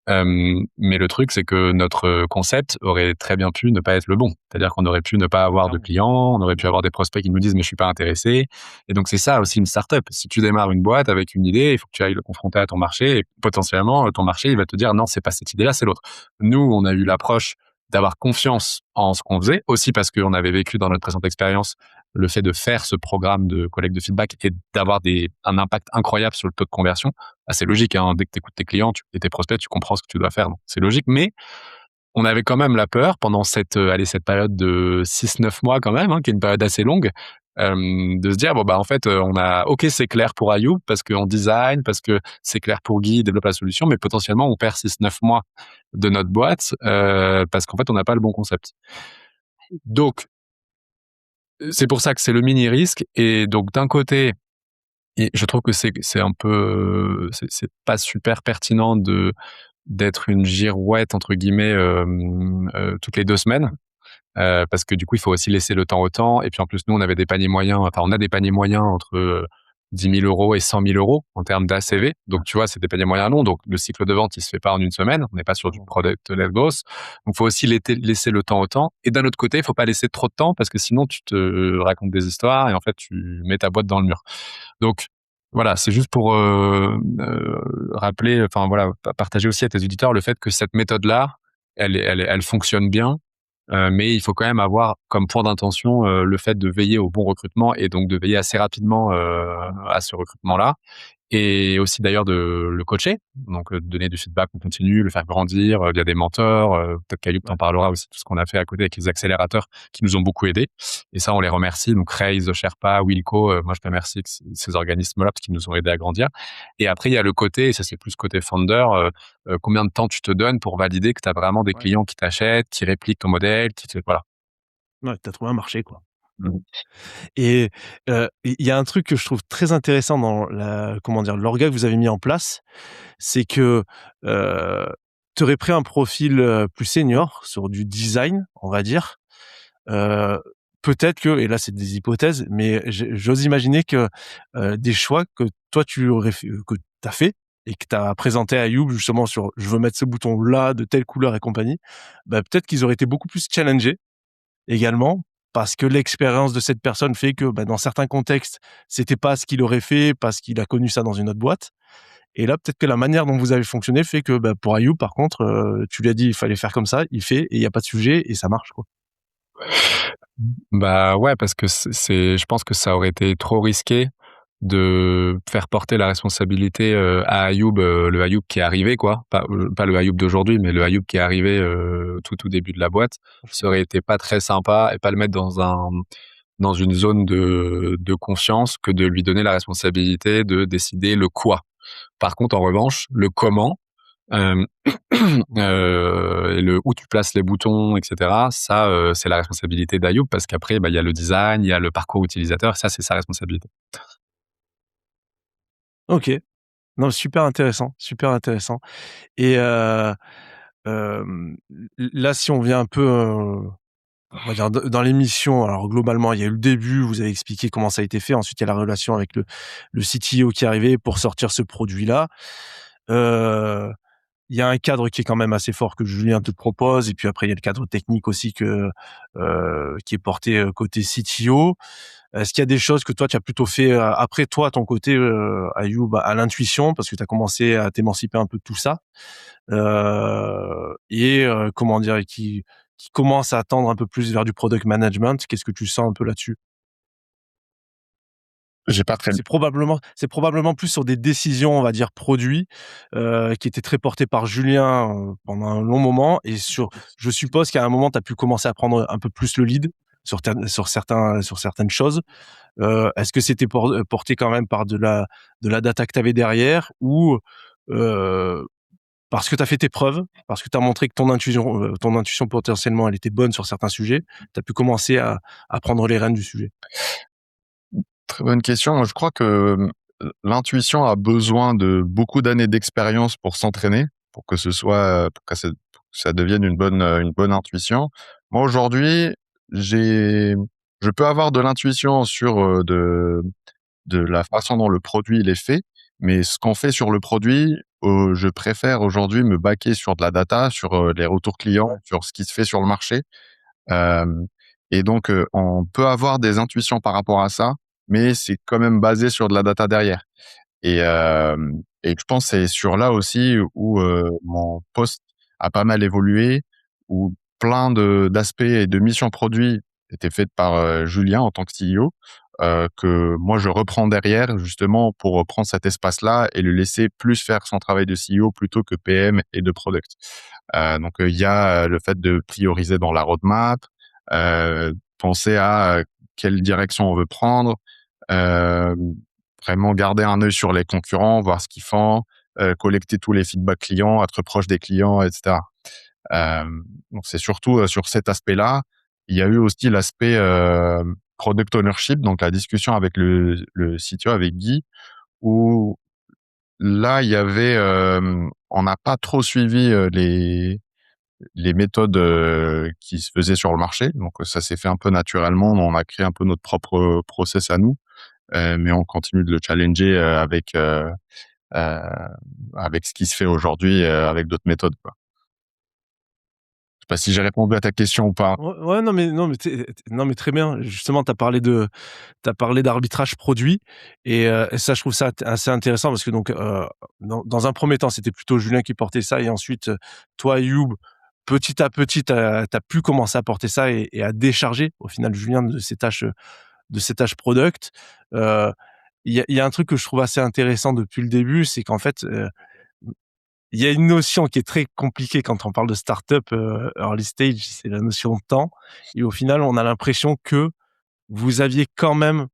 Mais le truc, c'est que notre concept aurait très bien pu ne pas être le bon. C'est-à-dire qu'on aurait pu ne pas avoir de clients, on aurait pu avoir des prospects qui nous disent mais je suis pas intéressé. Et donc c'est ça aussi une startup. Si tu démarres une boîte avec une idée, il faut que tu ailles le confronter à ton marché et potentiellement ton marché il va te dire non c'est pas cette idée-là, c'est l'autre. Nous on a eu l'approche d'avoir confiance en ce qu'on faisait, aussi parce qu'on avait vécu dans notre précédente expérience le fait de faire ce programme de collecte de feedback et d'avoir un impact incroyable sur le taux de conversion. Ah, c'est logique, hein, dès que tu écoutes tes clients et tes prospects, tu comprends ce que tu dois faire. Donc, c'est logique, mais on avait quand même la peur pendant cette période de 6-9 mois quand même, hein, qui est une période assez longue, de se dire, bon, bah, en fait, OK, c'est clair pour Ayoub parce qu'on design, parce que c'est clair pour Guy, développe la solution, mais potentiellement, on perd 6-9 mois de notre boîte, parce qu'en fait, on n'a pas le bon concept. Donc, c'est pour ça que c'est le mini risque. Et donc, d'un côté, et je trouve que c'est un peu, c'est pas super pertinent d'être une girouette entre guillemets toutes les 2 semaines, parce que du coup il faut aussi laisser le temps au temps. Et puis en plus nous on avait des paniers moyens, enfin on a des paniers moyens entre 10 000 euros et 100 000 euros en termes d'ACV. Donc tu vois c'est des paniers moyens longs, donc le cycle de vente il se fait pas en une semaine, on n'est pas sur du product-led growth. Donc il faut aussi laisser le temps au temps. Et d'un autre côté il faut pas laisser trop de temps parce que sinon tu te racontes des histoires et en fait tu mets ta boîte dans le mur. Donc voilà, c'est juste pour rappeler, enfin voilà, partager aussi à tes auditeurs le fait que cette méthode-là, elle fonctionne bien, mais il faut quand même avoir comme point d'intention le fait de veiller au bon recrutement et donc de veiller assez rapidement à ce recrutement-là. Et aussi d'ailleurs de le coacher, donc donner du feedback en continu, le faire grandir via des mentors. Peut-être qu'Ayoub t'en parlera aussi, tout ce qu'on a fait à côté avec les accélérateurs qui nous ont beaucoup aidés. Et ça, on les remercie. Donc Raise, Sherpa, Wilco, moi je remercie ces organismes-là parce qu'ils nous ont aidés à grandir. Et après, il y a le côté, et ça c'est plus côté founder, combien de temps tu te donnes pour valider que tu as vraiment des clients qui t'achètent, qui répliquent ton modèle, voilà. Ouais, t'as trouvé un marché, quoi. Mmh. Et il y a un truc que je trouve très intéressant dans l'orga que vous avez mis en place, c'est que tu aurais pris un profil plus senior sur du design, on va dire. Peut-être que, et là c'est des hypothèses, mais j'ose imaginer que des choix que toi que t'as fait et que t'as présenté à Ayoub justement sur je veux mettre ce bouton là de telle couleur et compagnie, bah peut-être qu'ils auraient été beaucoup plus challengés également, parce que l'expérience de cette personne fait que, bah, dans certains contextes, c'était pas ce qu'il aurait fait parce qu'il a connu ça dans une autre boîte. Et là, peut-être que la manière dont vous avez fonctionné fait que, bah, pour Ayoub, par contre, tu lui as dit il fallait faire comme ça, il fait et il y a pas de sujet et ça marche, quoi. Bah ouais, parce que je pense que ça aurait été trop risqué de faire porter la responsabilité à Ayoub, le Ayoub qui est arrivé, quoi. Pas le Ayoub d'aujourd'hui, mais le Ayoub qui est arrivé tout début de la boîte. Ça aurait été pas très sympa et pas le mettre dans une zone de confiance que de lui donner la responsabilité de décider le quoi. Par contre, en revanche, le comment, euh, et le où tu places les boutons, etc. Ça, c'est la responsabilité d'Ayoub parce qu'après, bah, il y a le design, il y a le parcours utilisateur. Ça, c'est sa responsabilité. OK. Non, super intéressant, super intéressant. Et hem, là, si on vient un peu, on va dire dans l'émission, alors globalement, il y a eu le début, vous avez expliqué comment ça a été fait. Ensuite, il y a la relation avec le CTO qui est arrivé pour sortir ce produit-là. Heu Il y a un cadre qui est quand même assez fort que Julien te propose et puis après il y a le cadre technique aussi qui est porté côté CTO. Est-ce qu'il y a des choses que toi tu as plutôt fait après toi à ton côté Ayoub à l'intuition parce que tu as commencé à t'émanciper un peu de tout ça comment dire qui commence à tendre un peu plus vers du product management, qu'est-ce que tu sens un peu là-dessus? J'ai pas très C'est probablement plus sur des décisions, on va dire, produits, qui étaient très portées par Julien, pendant un long moment et je suppose qu'à un moment, tu as pu commencer à prendre un peu plus le lead sur certaines choses. Est-ce que c'était porté quand même par de la data que tu avais derrière ou, heu, parce que tu as fait tes preuves, parce que tu as montré que ton intuition potentiellement, elle était bonne sur certains sujets, tu as pu commencer à prendre les rênes du sujet? Très bonne question. Moi, je crois que l'intuition a besoin de beaucoup d'années d'expérience pour s'entraîner, pour que ça devienne une bonne intuition. Moi, aujourd'hui, je peux avoir de l'intuition sur de la façon dont le produit il est fait, mais ce qu'on fait sur le produit, je préfère aujourd'hui me baquer sur de la data, sur les retours clients, sur ce qui se fait sur le marché. Euh, et donc, on peut avoir des intuitions par rapport à ça, mais c'est quand même basé sur de la data derrière. Et, euh, et je pense que c'est sur là aussi où mon poste a pas mal évolué, où plein d'aspects et de missions produits étaient faites par Julien en tant que CEO, que moi je reprends derrière justement pour prendre cet espace-là et le laisser plus faire son travail de CEO plutôt que PM et de product. Donc il y a le fait de prioriser dans la roadmap, penser à quelle direction on veut prendre, euh, vraiment garder un œil sur les concurrents, voir ce qu'ils font, collecter tous les feedbacks clients, être proche des clients, etc. Euh, donc c'est surtout sur cet aspect-là. Il y a eu aussi l'aspect product ownership, donc la discussion avec le CTO, avec Guy, où là il y avait, on n'a pas trop suivi les méthodes qui se faisaient sur le marché. Donc ça s'est fait un peu naturellement. On a créé un peu notre propre process à nous, mais on continue de le challenger euh, avec ce qui se fait aujourd'hui, avec d'autres méthodes, quoi. Je sais pas si j'ai répondu à ta question ou pas. Ouais, non, mais très bien. Justement, t'as parlé d'arbitrage produit et ça, je trouve ça assez intéressant parce que donc, dans un premier temps, c'était plutôt Julien qui portait ça et ensuite, toi, Youb, petit à petit, t'as pu commencer à porter ça et à décharger, au final, Julien de ses tâches product. Il y a un truc que je trouve assez intéressant depuis le début, c'est qu'en fait, il y a une notion qui est très compliquée quand on parle de start-up early stage, c'est la notion de temps. Et au final, on a l'impression que vous aviez quand même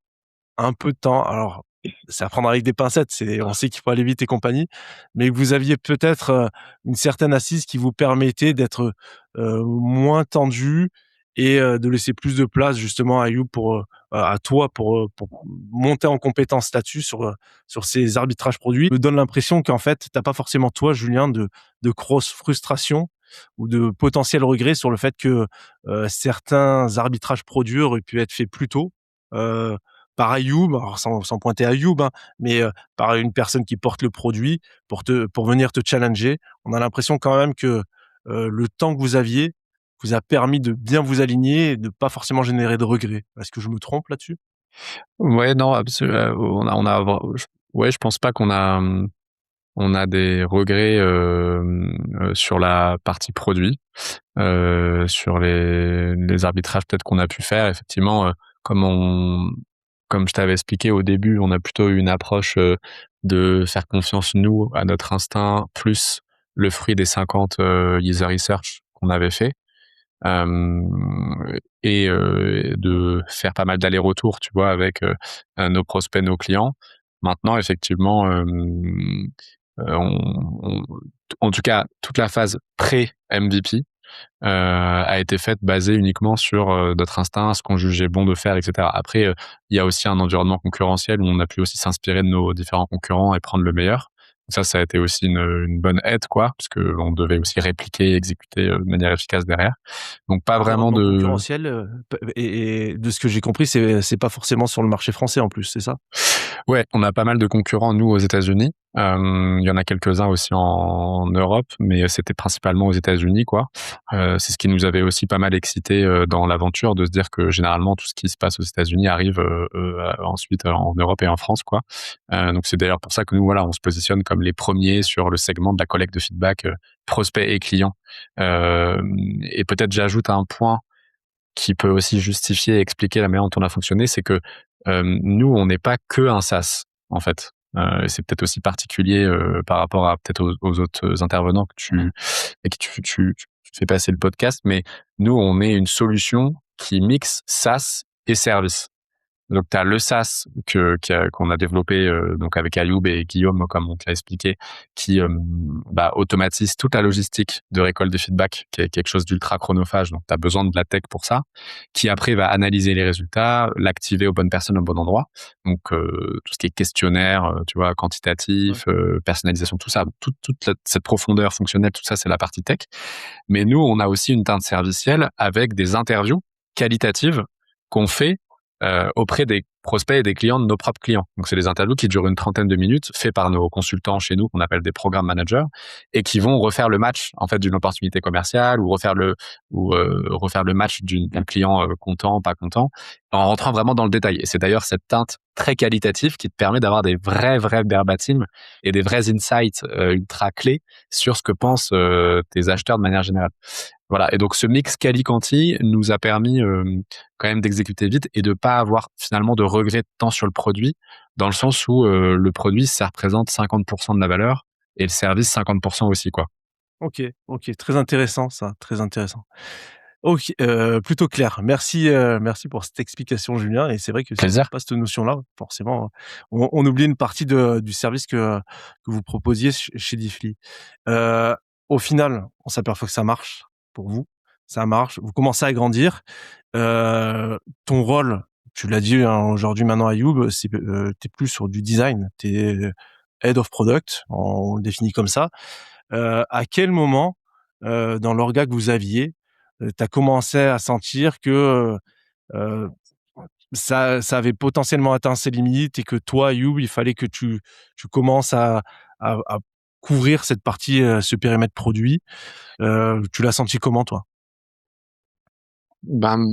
un peu de temps. Alors, c'est à prendre avec des pincettes. On sait qu'il faut aller vite et compagnie, mais que vous aviez peut-être une certaine assise qui vous permettait d'être moins tendu et de laisser plus de place justement à You à toi pour monter en compétence là-dessus sur ces arbitrages produits. Me donne l'impression qu'en fait, t'as pas forcément toi, Julien, de grosses frustrations ou de potentiels regrets sur le fait que certains arbitrages produits auraient pu être faits plus tôt. Par Ayoub, alors sans pointer Ayoub, hein, mais par une personne qui porte le produit pour venir te challenger. On a l'impression quand même que le temps que vous aviez vous a permis de bien vous aligner et de pas forcément générer de regrets. Est-ce que je me trompe là-dessus? Ouais, non, absolument. Ouais, je pense pas on a des regrets sur la partie produit, sur les arbitrages peut-être qu'on a pu faire. Effectivement, comme je t'avais expliqué au début, on a plutôt eu une approche de faire confiance nous à notre instinct plus le fruit des 50 user research qu'on avait fait. De faire pas mal d'allers-retours, tu vois, avec nos prospects, nos clients. Maintenant, effectivement, en tout cas, toute la phase pré-MVP a été faite basée uniquement sur notre instinct, ce qu'on jugeait bon de faire, etc. Après, il y a aussi un environnement concurrentiel où on a pu aussi s'inspirer de nos différents concurrents et prendre le meilleur. Ça a été aussi une bonne aide, quoi, parce que on devait aussi répliquer, exécuter de manière efficace derrière. Donc pas vraiment Environnement de. concurrentiel et de ce que j'ai compris, c'est pas forcément sur le marché français en plus, c'est ça? Ouais, on a pas mal de concurrents nous aux États-Unis. Il y en a quelques-uns aussi en Europe, mais c'était principalement aux États-Unis, quoi. C'est ce qui nous avait aussi pas mal excité dans l'aventure, de se dire que généralement tout ce qui se passe aux États-Unis arrive ensuite en Europe et en France, quoi. Donc c'est d'ailleurs pour ça que nous, voilà, on se positionne comme les premiers sur le segment de la collecte de feedback prospect et client. Et peut-être j'ajoute un point qui peut aussi justifier et expliquer la manière dont on a fonctionné, c'est que nous, on n'est pas que un SaaS, en fait. C'est peut-être aussi particulier par rapport à peut-être aux autres intervenants et que tu fais passer le podcast, mais nous, on est une solution qui mixe SaaS et service. Donc, tu as le SaaS qu'on a développé donc avec Ayoub et Guillaume, comme on te l'a expliqué, qui automatise toute la logistique de récolte de feedback, qui est quelque chose d'ultra chronophage. Donc, tu as besoin de la tech pour ça, qui après va analyser les résultats, l'activer aux bonnes personnes au bon endroit. Donc, tout ce qui est questionnaire, tu vois, quantitatif, personnalisation, tout ça, cette profondeur fonctionnelle, tout ça, c'est la partie tech. Mais nous, on a aussi une teinte servicielle avec des interviews qualitatives qu'on fait auprès des prospects et des clients de nos propres clients. Donc, c'est des interviews qui durent une trentaine de minutes, faits par nos consultants chez nous, qu'on appelle des programme managers, et qui vont refaire le match, en fait, d'une opportunité commerciale ou refaire le match d'un client content, pas content, en rentrant vraiment dans le détail. Et c'est d'ailleurs cette teinte très qualitative qui te permet d'avoir des vrais verbatim et des vrais insights ultra clés sur ce que pensent tes acheteurs de manière générale. Voilà. Et donc, ce mix quali-quanti nous a permis quand même d'exécuter vite et de pas avoir finalement de regrets tant sur le produit, dans le sens où le produit, ça représente 50% de la valeur et le service 50% aussi, quoi. Ok, très intéressant ça, très intéressant. Ok, plutôt clair. Merci pour cette explication, Julien. Et c'est vrai que si on n'a Plaisir. pas cette notion-là, forcément, on oublie une partie du service que vous proposiez chez Diffly. Au final, on s'aperçoit que ça marche pour vous. Ça marche. Vous commencez à grandir. Ton rôle, tu l'as dit aujourd'hui maintenant, Ayoub, t'es plus sur du design. T'es head of product, on le définit comme ça. À quel moment, dans l'orga que vous aviez, tu as commencé à sentir que euh, ça avait potentiellement atteint ses limites et que toi, Ayoub, il fallait que tu commences à couvrir cette partie, ce périmètre produit. Tu l'as senti comment, toi? Ben,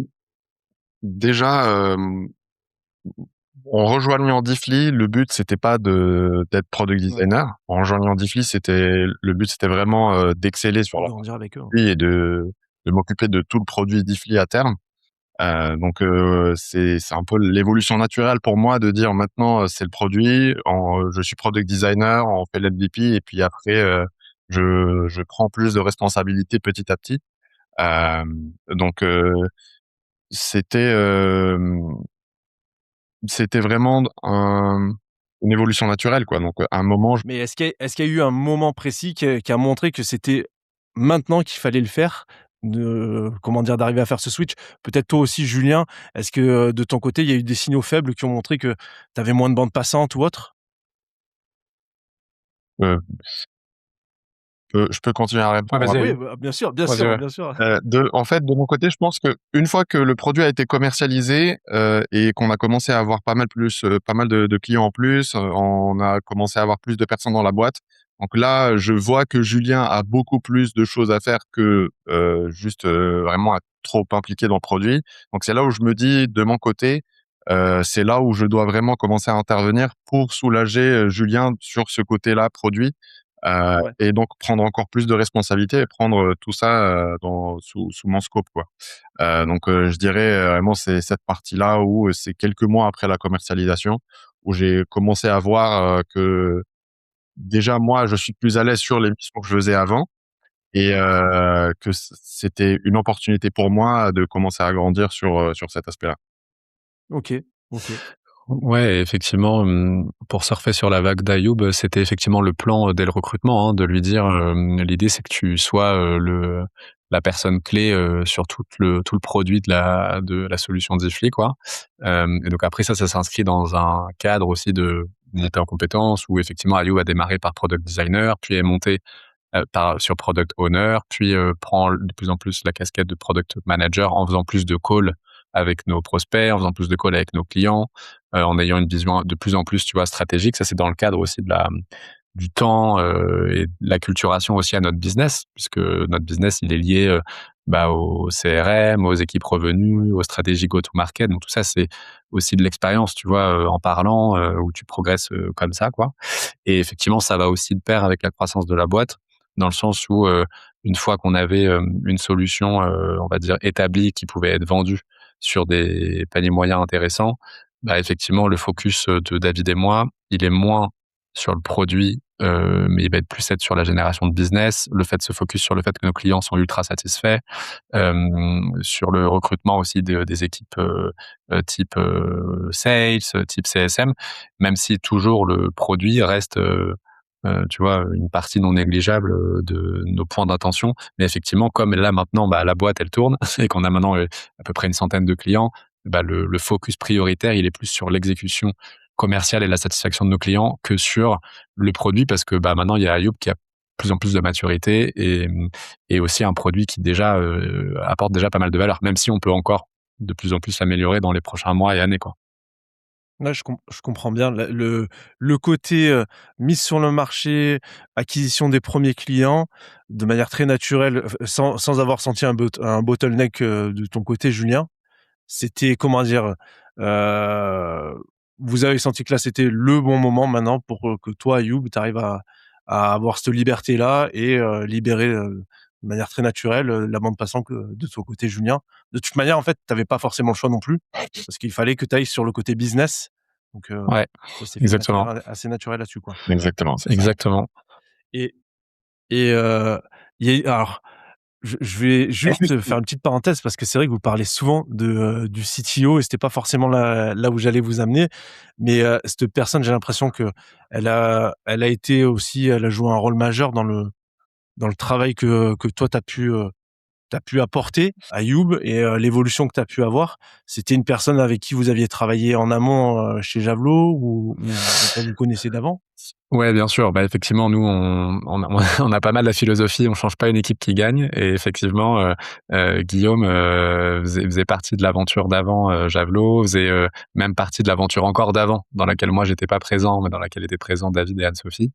déjà, en rejoignant Diffly, le but c'était pas d'être product designer. En rejoignant Diffly, le but c'était vraiment d'exceller sur la Grandir avec eux. produit et de m'occuper de tout le produit Diffly à terme. Donc c'est un peu l'évolution naturelle pour moi de dire maintenant c'est le produit, je suis product designer, on fait l'MVP et puis après je prends plus de responsabilités petit à petit. Donc c'était euh, c'était vraiment une évolution naturelle, quoi. Donc à un moment, Mais est-ce qu'il y a eu un moment précis qui a montré que c'était maintenant qu'il fallait le faire, d'arriver à faire ce switch? Peut-être toi aussi, Julien, est-ce que de ton côté, il y a eu des signaux faibles qui ont montré que tu avais moins de bande passante ou autre? euh, je peux continuer à Ouais, répondre. vas-y, Oui, Ayoub. bah, bien sûr, Vas-y, ouais. bien sûr. En fait, de mon côté, je pense que une fois que le produit a été commercialisé et qu'on a commencé à avoir pas mal de clients en plus, on a commencé à avoir plus de personnes dans la boîte. Donc là, je vois que Julien a beaucoup plus de choses à faire que juste vraiment être trop impliqué dans le produit. Donc c'est là où je me dis, de mon côté, c'est là où je dois vraiment commencer à intervenir pour soulager Julien sur ce côté-là produit. Ouais. Et donc prendre encore plus de responsabilités et prendre tout ça sous mon scope, quoi. Donc je dirais vraiment c'est cette partie-là où c'est quelques mois après la commercialisation où j'ai commencé à voir que déjà moi je suis plus à l'aise sur les missions que je faisais avant et que c'était une opportunité pour moi de commencer à grandir sur cet aspect-là. OK. Ouais, effectivement, pour surfer sur la vague d'Ayoub, c'était effectivement le plan dès le recrutement, hein, de lui dire, l'idée c'est que tu sois la personne clé sur tout le produit de la solution Diffly, quoi. Et donc après ça s'inscrit dans un cadre aussi de montée en compétences où effectivement Ayoub a démarré par product designer, puis est monté sur product owner, puis prend de plus en plus la casquette de product manager en faisant plus de calls avec nos prospects, en faisant plus de calls avec nos clients, en ayant une vision de plus en plus, tu vois, stratégique. Ça, c'est dans le cadre aussi du temps et de l'acculturation aussi à notre business, puisque notre business, il est lié au CRM, aux équipes revenues, aux stratégies go-to-market. Donc tout ça, c'est aussi de l'expérience, tu vois, en parlant, où tu progresses comme ça, quoi. Et effectivement, ça va aussi de pair avec la croissance de la boîte, dans le sens où une fois qu'on avait une solution, on va dire établie, qui pouvait être vendue sur des paniers moyens intéressants, bah effectivement le focus de David et moi, il est moins sur le produit mais il va être plus être sur la génération de business, le fait de se focus sur le fait que nos clients sont ultra satisfaits, sur le recrutement aussi des équipes type sales, type CSM, même si toujours le produit reste tu vois, une partie non négligeable de nos points d'attention. Mais effectivement, comme là maintenant, la boîte elle tourne et qu'on a maintenant à peu près une centaine de clients, le focus prioritaire il est plus sur l'exécution commerciale et la satisfaction de nos clients que sur le produit, parce que maintenant il y a Ayoub qui a plus en plus de maturité et aussi un produit qui déjà apporte déjà pas mal de valeur, même si on peut encore de plus en plus s'améliorer dans les prochains mois et années, quoi. Ouais, je comprends bien le côté, mise sur le marché, acquisition des premiers clients de manière très naturelle, sans avoir senti un bottleneck, de ton côté, Julien. C'était, comment dire? Heu, Vous avez senti que là, c'était le bon moment maintenant pour, que toi, Ayoub, tu arrives à avoir cette liberté-là et libérer, de manière très naturelle, la bande passante, de ton côté, Julien. De toute manière, en fait, tu avais pas forcément le choix non plus, parce qu'il fallait que tu ailles sur le côté business. Donc Ouais, ça s'est fait de exactement, manière assez naturelle là-dessus, quoi. Exactement, c'est ça. exactement. Et et il y a alors je vais juste faire une petite parenthèse parce que c'est vrai que vous parlez souvent du CTO et c'était pas forcément là où j'allais vous amener. Mais, cette personne, j'ai l'impression qu'elle a été aussi, elle a joué un rôle majeur dans le travail que toi tu pu apporter, Ayoub, et l'évolution que tu as pu avoir. C'était une personne avec qui vous aviez travaillé en amont, chez Javelot ou pas vous connaissez d'avant? Ouais, bien sûr. Effectivement, nous, on a pas mal la philosophie, on change pas une équipe qui gagne. Et effectivement, Guillaume faisait partie de l'aventure d'avant Javelot, faisait même partie de l'aventure encore d'avant, dans laquelle moi j'étais pas présent, mais dans laquelle étaient présents David et Anne-Sophie.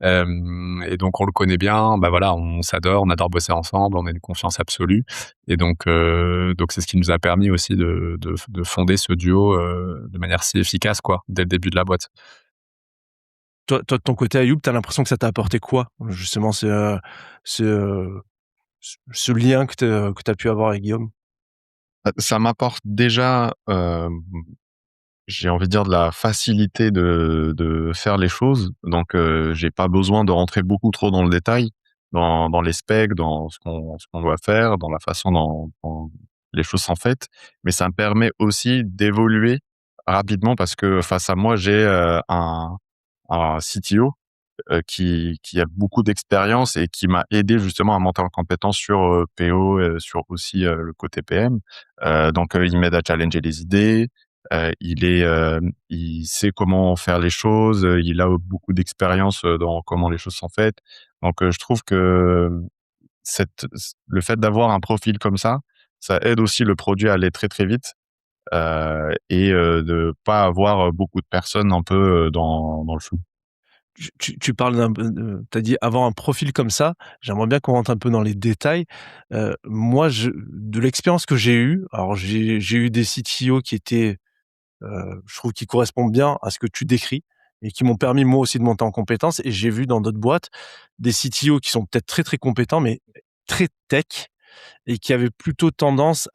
Et donc on le connaît bien. Voilà, on s'adore, on adore bosser ensemble, on a une confiance absolue. Et donc c'est ce qui nous a permis aussi de fonder ce duo de manière si efficace, quoi, dès le début de la boîte. Toi, de ton côté, Ayoub, tu as l'impression que ça t'a apporté quoi? Justement, ce, ce lien que tu as pu avoir avec Guillaume? Ça m'apporte déjà, j'ai envie de dire de la facilité de faire les choses. Donc, j'ai pas besoin de rentrer beaucoup trop dans le détail, dans les specs, dans ce qu'on doit faire, dans la façon dont les choses sont faites. Mais ça me permet aussi d'évoluer rapidement parce que face à moi, j'ai, un CTO qui a beaucoup d'expérience et qui m'a aidé justement à monter en compétence sur PO, sur aussi le côté PM. Donc, il m'aide à challenger les idées. Il sait comment faire les choses. Il a beaucoup d'expérience dans comment les choses sont faites. Donc, je trouve que le fait d'avoir un profil comme ça aide aussi le produit à aller très très vite et de pas avoir beaucoup de personnes un peu dans le flou. Tu parles tu as dit avoir un profil comme ça. J'aimerais bien qu'on rentre un peu dans les détails. Moi, de l'expérience que j'ai eue, alors j'ai eu des CTO qui étaient, je trouve qui correspondent bien à ce que tu décris et qui m'ont permis moi aussi de monter en compétences, et j'ai vu dans d'autres boîtes des CTO qui sont peut-être très, très compétents, mais très tech, et qui avaient plutôt tendance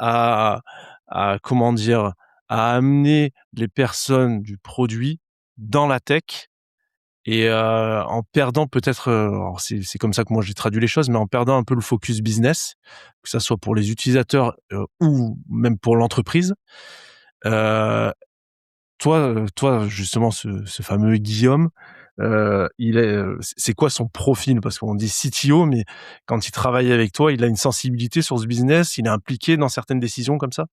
comment dire? À amener les personnes du produit dans la tech, et en perdant peut-être, alors c'est comme ça que moi j'ai traduit les choses, mais en perdant un peu le focus business, que ça soit pour les utilisateurs, ou même pour l'entreprise. Heu, toi justement ce fameux Guillaume, il est, c'est quoi son profil? Parce qu'on dit CTO, mais quand il travaille avec toi, il a une sensibilité sur ce business? Il est impliqué dans certaines décisions comme ça?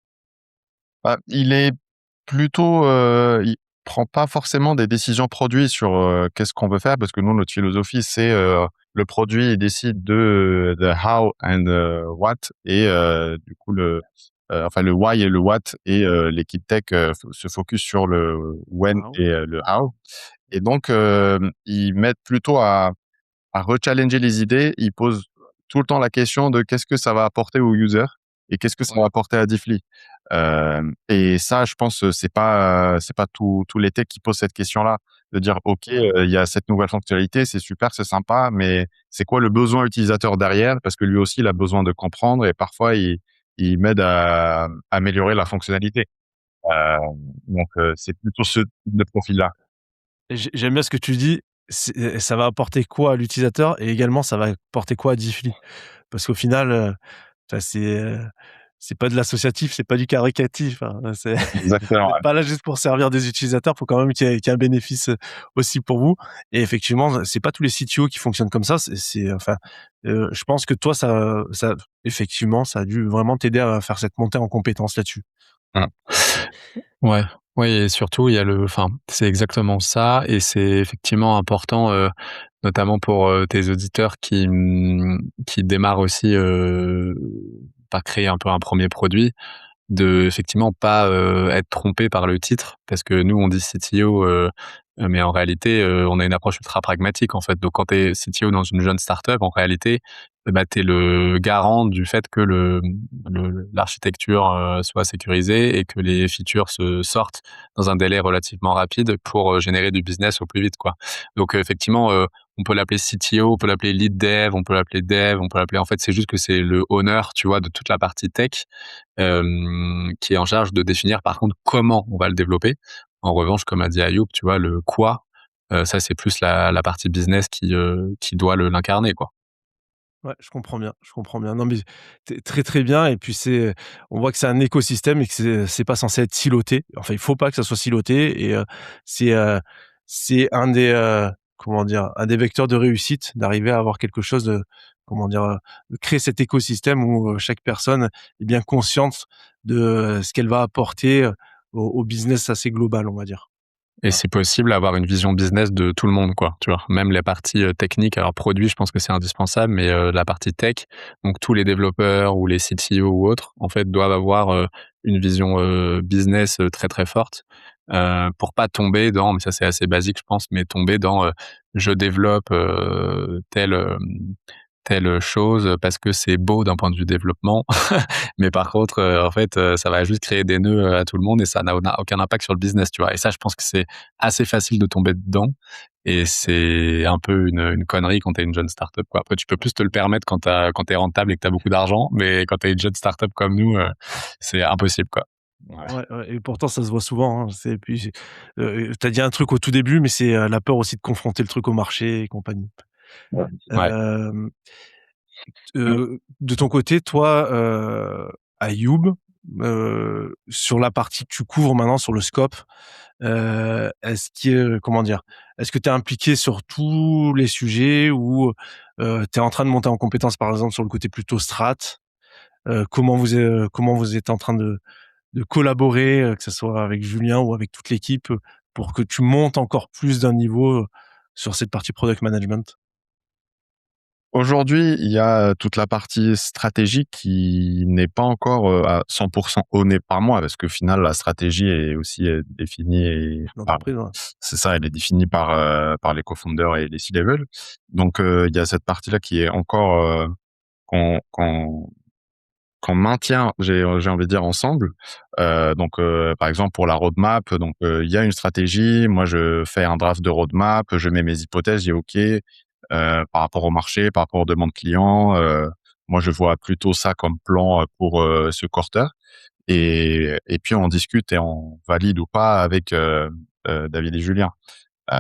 Il est plutôt, il prend pas forcément des décisions produits sur, qu'est-ce qu'on veut faire parce que nous, notre philosophie, c'est, le produit, il décide de the how and what et du coup enfin le why et le what et l'équipe tech, se focus sur le when Waouh! et le how et donc ils mettent plutôt à rechallenger les idées. Ils posent tout le temps la question de qu'est-ce que ça va apporter aux users et qu'est-ce que ça va apporter à Diffly. Et ça, je pense, c'est pas tous les techs qui posent cette question-là, de dire OK, Ouais. il y a cette nouvelle fonctionnalité, c'est super, c'est sympa, mais c'est quoi le besoin utilisateur derrière? Parce que lui aussi, il a besoin de comprendre et parfois il m'aide à améliorer la fonctionnalité. Heu, donc c'est plutôt ce type de profil-là. J'aime bien ce que tu dis. ça va apporter quoi à l'utilisateur et également ça va apporter quoi à Diffly? Parce qu'au final, enfin c'est pas de l'associatif, c'est pas du caritatif, hein. Vous Exactement. êtes pas là juste pour servir des utilisateurs, faut quand même qu'il y ait un bénéfice, aussi pour vous et effectivement, c'est pas tous les CTO qui fonctionnent comme ça. Enfin, je pense que toi ça effectivement, ça a dû vraiment t'aider à faire cette montée en compétences là-dessus. Ouais. Ouais, oui et surtout il y a c'est exactement ça et c'est effectivement important, notamment pour, tes auditeurs qui démarrent aussi, par créer un peu un premier produit, de effectivement pas, être trompé par le titre. Parce que nous on dit CTO, mais en réalité, on a une approche ultra pragmatique en fait. Donc quand tu es CTO dans une jeune startup, en réalité, bah, tu es le garant du fait que l'architecture, soit sécurisée et que les features se sortent dans un délai relativement rapide pour, générer du business au plus vite, quoi. Donc, effectivement, on peut l'appeler CTO, on peut l'appeler lead dev, on peut l'appeler dev, on peut l'appeler en fait, c'est juste que c'est le owner, tu vois, de toute la partie tech, qui est en charge de définir par contre comment on va le développer. En revanche, comme a dit Ayoub, tu vois, le quoi, ça c'est plus la partie business qui doit l'incarner, quoi. Ouais, je comprends bien, je comprends bien. Non, mais très, très bien et puis on voit que c'est un écosystème et que c'est pas censé être siloté. Enfin, il faut pas que ça soit siloté et c'est, heu, c'est un des, comment dire? Un des vecteurs de réussite d'arriver à avoir quelque chose de comment dire? De créer cet écosystème où, chaque personne est bien consciente de, ce qu'elle va apporter, au business assez global, on va dire. Et Voilà. si possible, avoir une vision business de tout le monde, quoi, tu vois? Même les parties, techniques, alors produit, je pense que c'est indispensable, mais la partie tech, donc tous les développeurs ou les CTO ou autres, en fait, doivent avoir, une vision, business, très, très forte, pour pas tomber dans mais ça, c'est assez basique, je pense, mais tomber dans, je développe, telle chose parce que c'est beau d'un point de vue développement. Mais par contre, en fait, ça va juste créer des nœuds, à tout le monde et ça n'a aucun impact sur le business, tu vois? Et ça, je pense que c'est assez facile de tomber dedans et c'est un peu une connerie quand tu es une jeune startup, quoi. Après, tu peux plus te le permettre quand tu es rentable et que tu as beaucoup d'argent, mais quand tu es une jeune startup comme nous, c'est impossible, quoi. Ouais. Ouais, ouais et pourtant ça se voit souvent, hein. Tu dit un truc au tout début, mais c'est, la peur aussi de confronter le truc au marché et compagnie. Ouais. Hem, de ton côté, toi, Ayoub, sur la partie que tu couvres maintenant sur le scope, comment dire? Est-ce que tu es impliqué sur tous les sujets ou, tu es en train de monter en compétence, par exemple, sur le côté plutôt strat? Comment vous êtes en train de collaborer, que ce soit avec Julien ou avec toute l'équipe, pour que tu montes encore plus d'un niveau, sur cette partie product management? Aujourd'hui, il y a toute la partie stratégique qui n'est pas encore, à 100% ownée par moi parce qu'au final, la stratégie est aussi, définie et par L'entreprise, ouais. c'est ça, elle est définie par les cofounders et les C-level. Donc, il y a cette partie-là qui est encore, qu'on qu'on qu'on maintient, j'ai envie de dire ensemble. Donc, par exemple pour la roadmap, donc, il y a une stratégie. Moi, je fais un draft de roadmap, je mets mes hypothèses, je dis: «OK, par rapport au marché, par rapport aux demandes clients, moi, je vois plutôt ça comme plan, pour, ce quarter» et puis on discute et on valide ou pas avec, David et Julien. Heu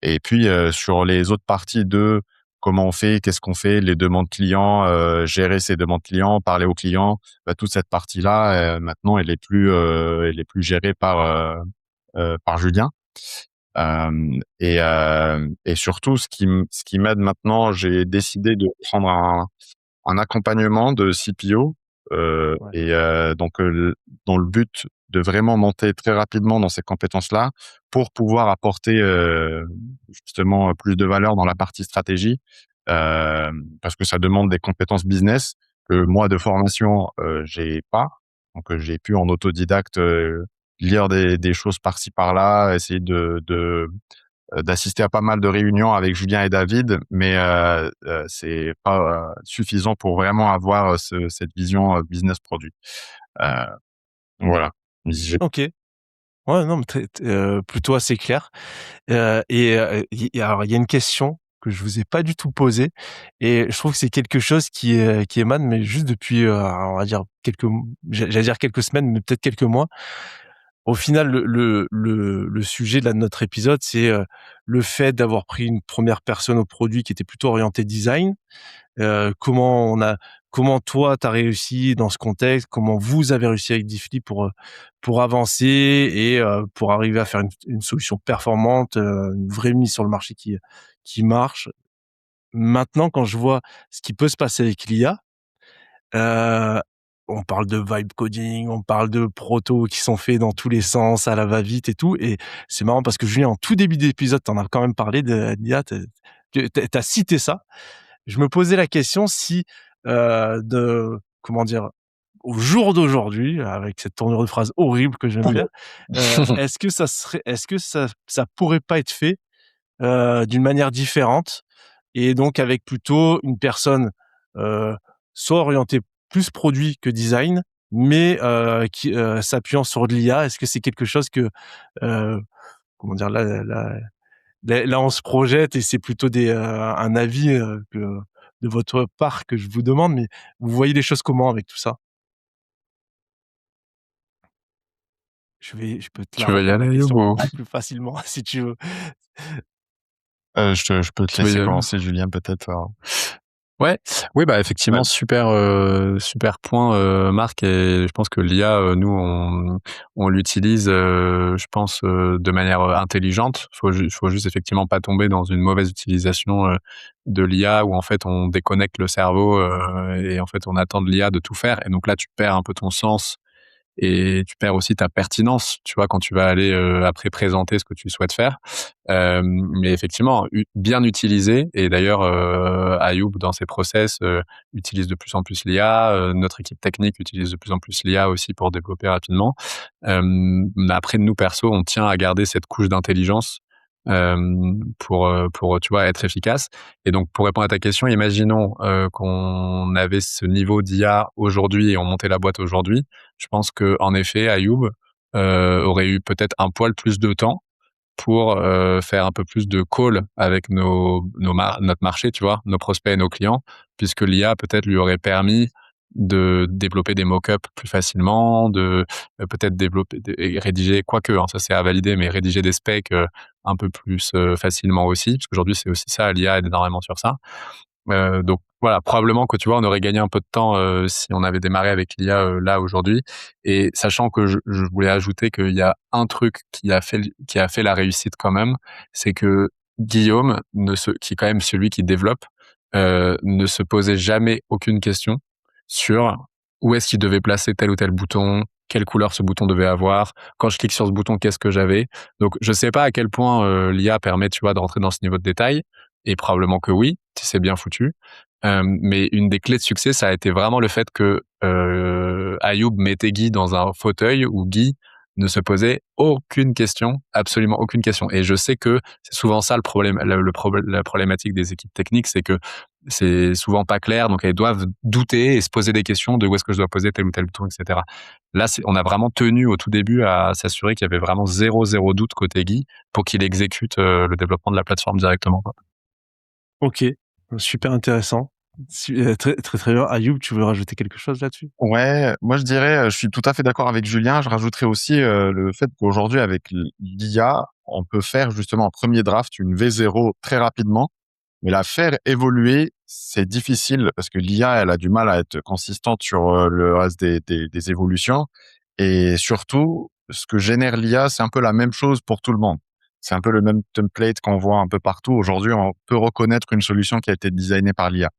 et puis, sur les autres parties de comment on fait, qu'est-ce qu'on fait, les demandes clients, gérer ces demandes clients, parler aux clients, bah, toute cette partie-là, maintenant elle est plus gérée par Julien. Et surtout ce qui m'aide maintenant, j'ai décidé de prendre un accompagnement de CPO, Ouais. donc dans le but de vraiment monter très rapidement dans ces compétences-là pour pouvoir apporter, justement, plus de valeur dans la partie stratégie, parce que ça demande des compétences business que moi de formation, j'ai pas. Donc j'ai pu en autodidacte, lire des choses par-ci par-là, essayer d'assister à pas mal de réunions avec Julien et David, mais c'est pas, suffisant pour vraiment avoir, cette vision, business produit. Heu, voilà. J'ai OK. Ouais, non, mais plutôt assez clair, alors il y a une question que je vous ai pas du tout posée et je trouve que c'est quelque chose qui émane, mais juste depuis, on va dire j'allais dire quelques semaines, mais peut-être quelques mois. au final, le sujet de notre épisode, c'est le fait d'avoir pris une première personne au produit qui était plutôt orienté design. Comment toi t'as réussi dans ce contexte, comment vous avez réussi avec Diffly pour avancer et pour arriver à faire une solution performante, une vraie mise sur le marché qui marche. Maintenant, quand je vois ce qui peut se passer avec l'IA, euh, on parle de vibe coding, on parle de protos qui sont faits dans tous les sens, à la va-vite et tout. Et c'est marrant parce que Julien, en tout début d'épisode, t'en as quand même parlé de l'IA, t'as cité ça. Je me posais la question si, comment dire, au jour d'aujourd'hui, avec cette tournure de phrase horrible que je viens de faire, est-ce que ça pourrait pas être fait d'une manière différente et donc avec plutôt une personne euh, soit orientée plus produit que design, mais qui s'appuyant sur de l'IA. Est-ce que c'est quelque chose que euh, comment dire là on se projette et c'est plutôt un avis de votre part que je vous demande, mais vous voyez les choses comment avec tout ça? Je peux te la Tu veux y refaire la aller, Youb, question ou beaucoup plus facilement si tu veux. Je peux te tu veux y laisser aller? commencer, Julien, peut-être. Ouais, oui, bah effectivement, Ouais. super point, Marc. Et je pense que l'IA, nous, on l'utilise, je pense, de manière intelligente. Faut juste effectivement pas tomber dans une mauvaise utilisation de l'IA où en fait on déconnecte le cerveau et en fait on attend de l'IA de tout faire. Et donc là, tu perds un peu ton sens et tu perds aussi ta pertinence, tu vois, quand tu vas aller après présenter ce que tu souhaites faire. Mais effectivement, bien utilisé, et d'ailleurs, Ayoub, dans ses process, utilise de plus en plus l'IA. Notre équipe technique utilise de plus en plus l'IA aussi pour développer rapidement. Mais après, nous, perso, on tient à garder cette couche d'intelligence pour tu vois, être efficace. Et donc, pour répondre à ta question, imaginons qu'on avait ce niveau d'IA aujourd'hui et on montait la boîte aujourd'hui. Je pense que en effet, Ayoub aurait eu peut-être un poil plus de temps pour faire un peu plus de call avec notre marché, tu vois, nos prospects et nos clients, puisque l'IA peut-être lui aurait permis de développer des mock-ups plus facilement, de peut-être développer et rédiger, quoique, hein, ça c'est à valider, mais rédiger des specs un peu plus facilement aussi, parce qu'aujourd'hui c'est aussi ça, l'IA aide énormément sur ça. Donc voilà, probablement que tu vois, on aurait gagné un peu de temps si on avait démarré avec l'IA là aujourd'hui. Et sachant que je voulais ajouter qu'il y a un truc qui a fait la réussite quand même, c'est que Guillaume, qui est quand même celui qui développe, ne se posait jamais aucune question sur où est-ce qu'il devait placer tel ou tel bouton, quelle couleur ce bouton devait avoir, quand je clique sur ce bouton, qu'est-ce que j'avais. Donc je sais pas à quel point l'IA permet, tu vois, de rentrer dans ce niveau de détail, et probablement que oui, si c'est bien foutu. Mais une des clés de succès, ça a été vraiment le fait que Ayoub mettait Guy dans un fauteuil où Guy ne se posait aucune question, absolument aucune question. Et je sais que c'est souvent ça le problème, la problématique des équipes techniques, c'est que c'est souvent pas clair, donc elles doivent douter et se poser des questions de où est-ce que je dois poser tel ou tel bouton, etc. Là, on a vraiment tenu au tout début à s'assurer qu'il y avait vraiment zéro doute côté Guy pour qu'il exécute le développement de la plateforme directement, quoi. Ok, super intéressant. Très, très, très bien. Ayoub, tu veux rajouter quelque chose là-dessus? Ouais, moi je dirais, je suis tout à fait d'accord avec Julien. Je rajouterais aussi le fait qu'aujourd'hui, avec l'IA, on peut faire justement un premier draft, une V0 très rapidement, mais la faire évoluer, c'est difficile parce que l'IA, elle a du mal à être consistante sur le reste des évolutions. Et surtout, ce que génère l'IA, c'est un peu la même chose pour tout le monde. C'est un peu le même template qu'on voit un peu partout. Aujourd'hui, on peut reconnaître une solution qui a été designée par l'IA.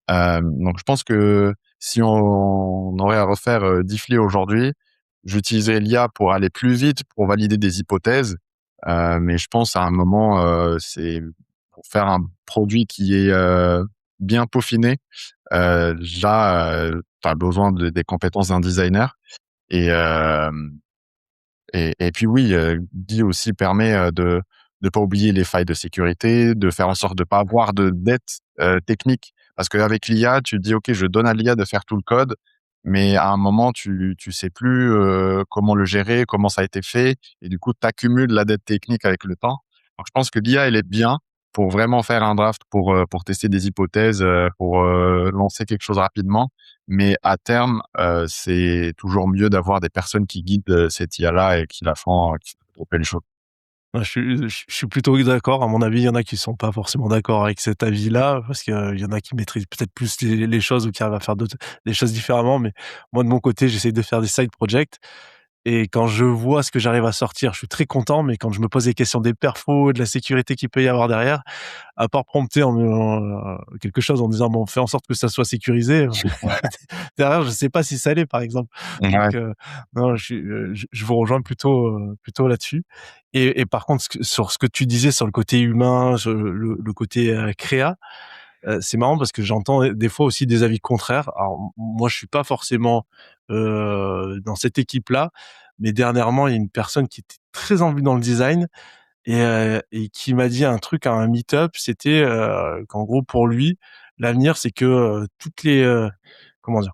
Donc je pense que si on aurait à refaire Diffly aujourd'hui, j'utiliserais l'IA pour aller plus vite, pour valider des hypothèses. Mais je pense à un moment, c'est pour faire un produit qui est bien peaufiné. Là, tu as besoin des compétences d'un designer. Et, euh, et puis oui, Guy aussi permet de ne pas oublier les failles de sécurité, de faire en sorte de pas avoir de dette technique. Parce qu'avec l'IA, tu te dis, OK, je donne à l'IA de faire tout le code, mais à un moment, tu sais plus comment le gérer, comment ça a été fait, et du coup, tu accumules la dette technique avec le temps. Donc, je pense que l'IA, elle est bien, pour vraiment faire un draft, pour tester des hypothèses, pour lancer quelque chose rapidement. Mais à terme, c'est toujours mieux d'avoir des personnes qui guident cette IA-là et qui la font, qui font développer les choses. Ouais, je suis plutôt d'accord. À mon avis, il y en a qui sont pas forcément d'accord avec cet avis-là, parce qu'il y en a qui maîtrisent peut-être plus les choses ou qui arrivent à faire des choses différemment. Mais moi, de mon côté, j'essaie de faire des side projects. Et quand je vois ce que j'arrive à sortir, je suis très content. Mais quand je me pose des questions des perfos, de la sécurité qu'il peut y avoir derrière, à part prompter quelque chose en disant bon, fais en sorte que ça soit sécurisé. Derrière, je sais pas si ça l'est, par exemple. Ouais. Donc non, je vous rejoins plutôt là-dessus. Et par contre, sur ce que tu disais sur le côté humain, sur le côté créa, c'est marrant parce que j'entends des fois aussi des avis contraires. Alors moi, je suis pas forcément dans cette équipe-là, mais dernièrement, il y a une personne qui était très en vue dans le design et qui m'a dit un truc à un meet-up. C'était qu'en gros, pour lui, l'avenir, c'est que comment dire,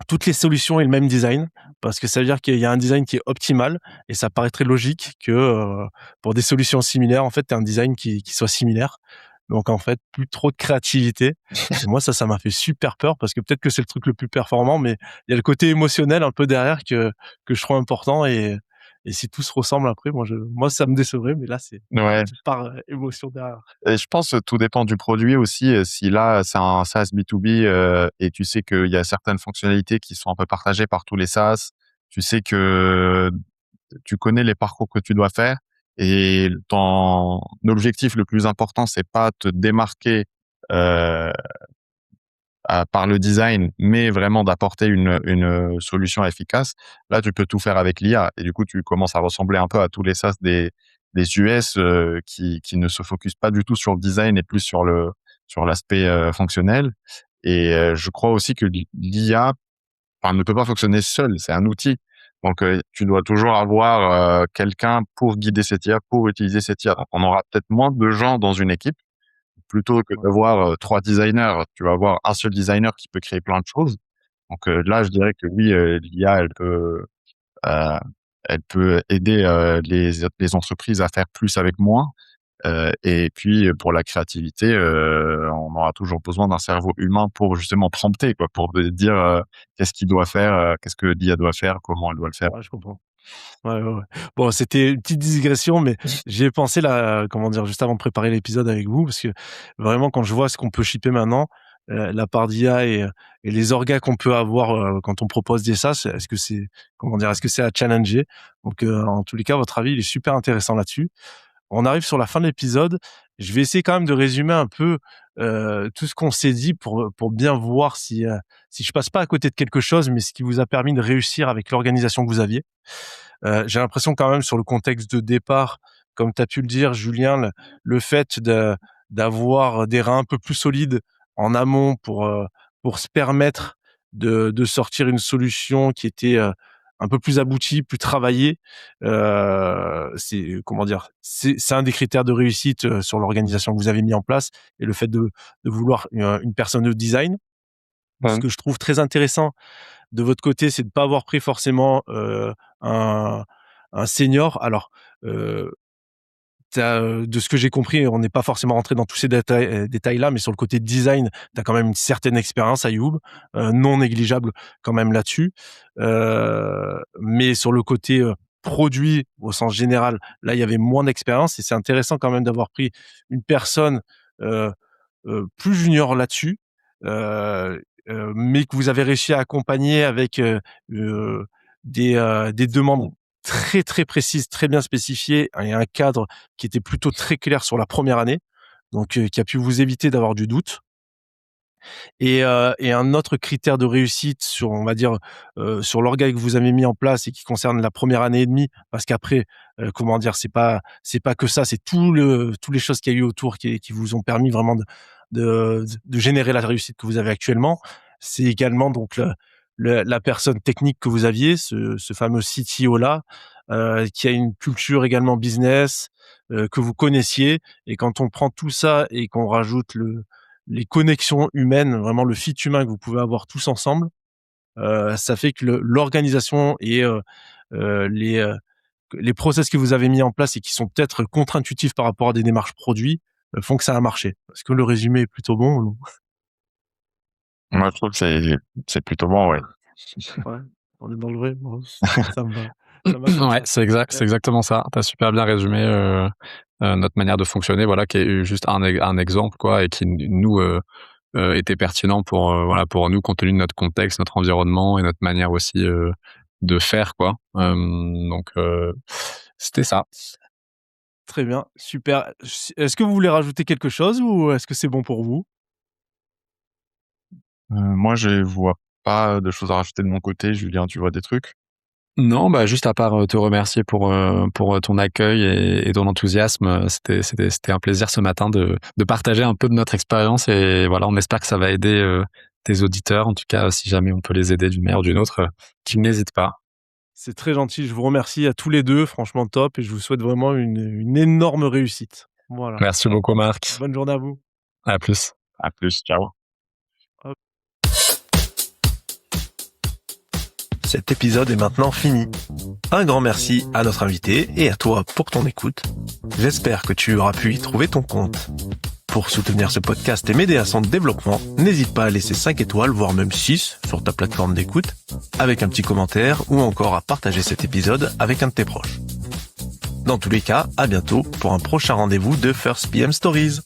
toutes les solutions aient le même design, parce que ça veut dire qu'il y a un design qui est optimal, et ça paraît très logique que pour des solutions similaires, en fait, tu as un design qui soit similaire. Donc en fait, plus trop de créativité. Et moi, ça m'a fait super peur, parce que peut-être que c'est le truc le plus performant, mais il y a le côté émotionnel un peu derrière que je trouve important. Et si tout se ressemble après, moi ça me décevrait, mais là Ouais. c'est par émotion derrière. Et je pense que tout dépend du produit aussi. Si là, c'est un SaaS B2B et tu sais qu'il y a certaines fonctionnalités qui sont un peu partagées par tous les SaaS, tu sais que tu connais les parcours que tu dois faire et ton objectif le plus important, c'est pas te démarquer euh, par le design, mais vraiment d'apporter une solution efficace. Là, tu peux tout faire avec l'IA et du coup, tu commences à ressembler un peu à tous les SaaS des US qui ne se focusent pas du tout sur le design et plus sur l'aspect fonctionnel. Et je crois aussi que l'IA, enfin, ne peut pas fonctionner seul, c'est un outil. Donc, tu dois toujours avoir quelqu'un pour guider cette IA, pour utiliser cette IA. Donc, on aura peut-être moins de gens dans une équipe. Plutôt que Ouais. d'avoir 3 designers, tu vas avoir un seul designer qui peut créer plein de choses. Donc, là, je dirais que oui, l'IA, heu, elle peut aider les entreprises à faire plus avec moins. Et puis, pour la créativité, on aura toujours besoin d'un cerveau humain pour justement prompter, quoi, pour dire qu'est-ce qu'il doit faire, qu'est-ce que l'IA doit faire, comment elle doit le faire. Ouais, je comprends. Ouais, ouais, ouais. Bon, c'était une petite digression, mais j'y ai pensé là, comment dire, juste avant de préparer l'épisode avec vous, parce que vraiment, quand je vois ce qu'on peut shipper maintenant, la part d'IA et les orgas qu'on peut avoir quand on propose des SaaS, comment dire, est-ce que c'est à challenger? Donc, en tous les cas, votre avis, il est super intéressant là-dessus. On arrive sur la fin de l'épisode. Je vais essayer quand même de résumer un peu tout ce qu'on s'est dit pour bien voir si je passe pas à côté de quelque chose, mais ce qui vous a permis de réussir avec l'organisation que vous aviez. J'ai l'impression quand même sur le contexte de départ, comme tu as pu le dire, Julien, le fait d'avoir des reins un peu plus solides en amont pour se permettre de sortir une solution qui était un peu plus aboutie, plus travaillée. C'est comment dire, c'est un des critères de réussite sur l'organisation que vous avez mis en place, et le fait de vouloir une personne de design. Ce Ouais. que je trouve très intéressant de votre côté, c'est de pas avoir pris forcément un un senior. Alors, heu, de ce que j'ai compris, on n'est pas forcément rentré dans tous ces détails-là, mais sur le côté design, tu as quand même une certaine expérience, Ayoub, non négligeable quand même là-dessus. Mais sur le côté produit au sens général, là, il y avait moins d'expérience, et c'est intéressant quand même d'avoir pris une personne heu plus junior là-dessus, mais que vous avez réussi à accompagner avec des demandes très, très précises, très bien spécifiées, et un cadre qui était plutôt très clair sur la première année, donc qui a pu vous éviter d'avoir du doute. Et un autre critère de réussite sur, on va dire, sur l'orga que vous avez mis en place et qui concerne la première année et demie, parce qu'après, comment dire, c'est pas que ça, c'est tous les choses qu'il y a eu autour qui vous ont permis vraiment de générer la réussite que vous avez actuellement. C'est également donc la personne technique que vous aviez, ce fameux CTO là, qui a une culture également business, que vous connaissiez. Et quand on prend tout ça et qu'on rajoute les connexions humaines, vraiment le fit humain que vous pouvez avoir tous ensemble, ça fait que l'organisation et heu, les, heu, les process que vous avez mis en place et qui sont peut-être contre-intuitifs par rapport à des démarches produits, font que ça a marché. Est-ce que le résumé est plutôt bon ou non? Moi, je trouve que c'est plutôt bon, ouais. Ouais, on est dans le vrai. Bon, ça me va. Ça va comme Ouais, ça. c'est exactement ça. T'as super bien résumé notre manière de fonctionner, voilà, qui est juste un exemple, quoi, et qui nous était pertinent pour voilà, pour nous, compte tenu de notre contexte, notre environnement et notre manière aussi de faire, quoi. Donc c'était ça. Très bien, super. Est-ce que vous voulez rajouter quelque chose ou est-ce que c'est bon pour vous? Moi, je vois pas de choses à rajouter de mon côté. Julien, tu vois des trucs? Non, bah juste à part te remercier pour ton accueil et ton enthousiasme, c'était un plaisir ce matin de partager un peu de notre expérience et voilà, on espère que ça va aider tes auditeurs. En tout cas, si jamais on peut les aider d'une manière ou d'une autre, qu'ils n'hésitent pas. C'est très gentil, je vous remercie à tous les 2, franchement top et je vous souhaite vraiment une énorme réussite. Voilà. Merci beaucoup Marc. Bonne journée à vous. À plus. À plus, ciao. Hop. Cet épisode est maintenant fini. Un grand merci à notre invité et à toi pour ton écoute. J'espère que tu auras pu y trouver ton compte. Pour soutenir ce podcast et m'aider à son développement, n'hésite pas à laisser 5 étoiles, voire même 6 sur ta plateforme d'écoute, avec un petit commentaire ou encore à partager cet épisode avec un de tes proches. Dans tous les cas, à bientôt pour un prochain rendez-vous de First PM Stories.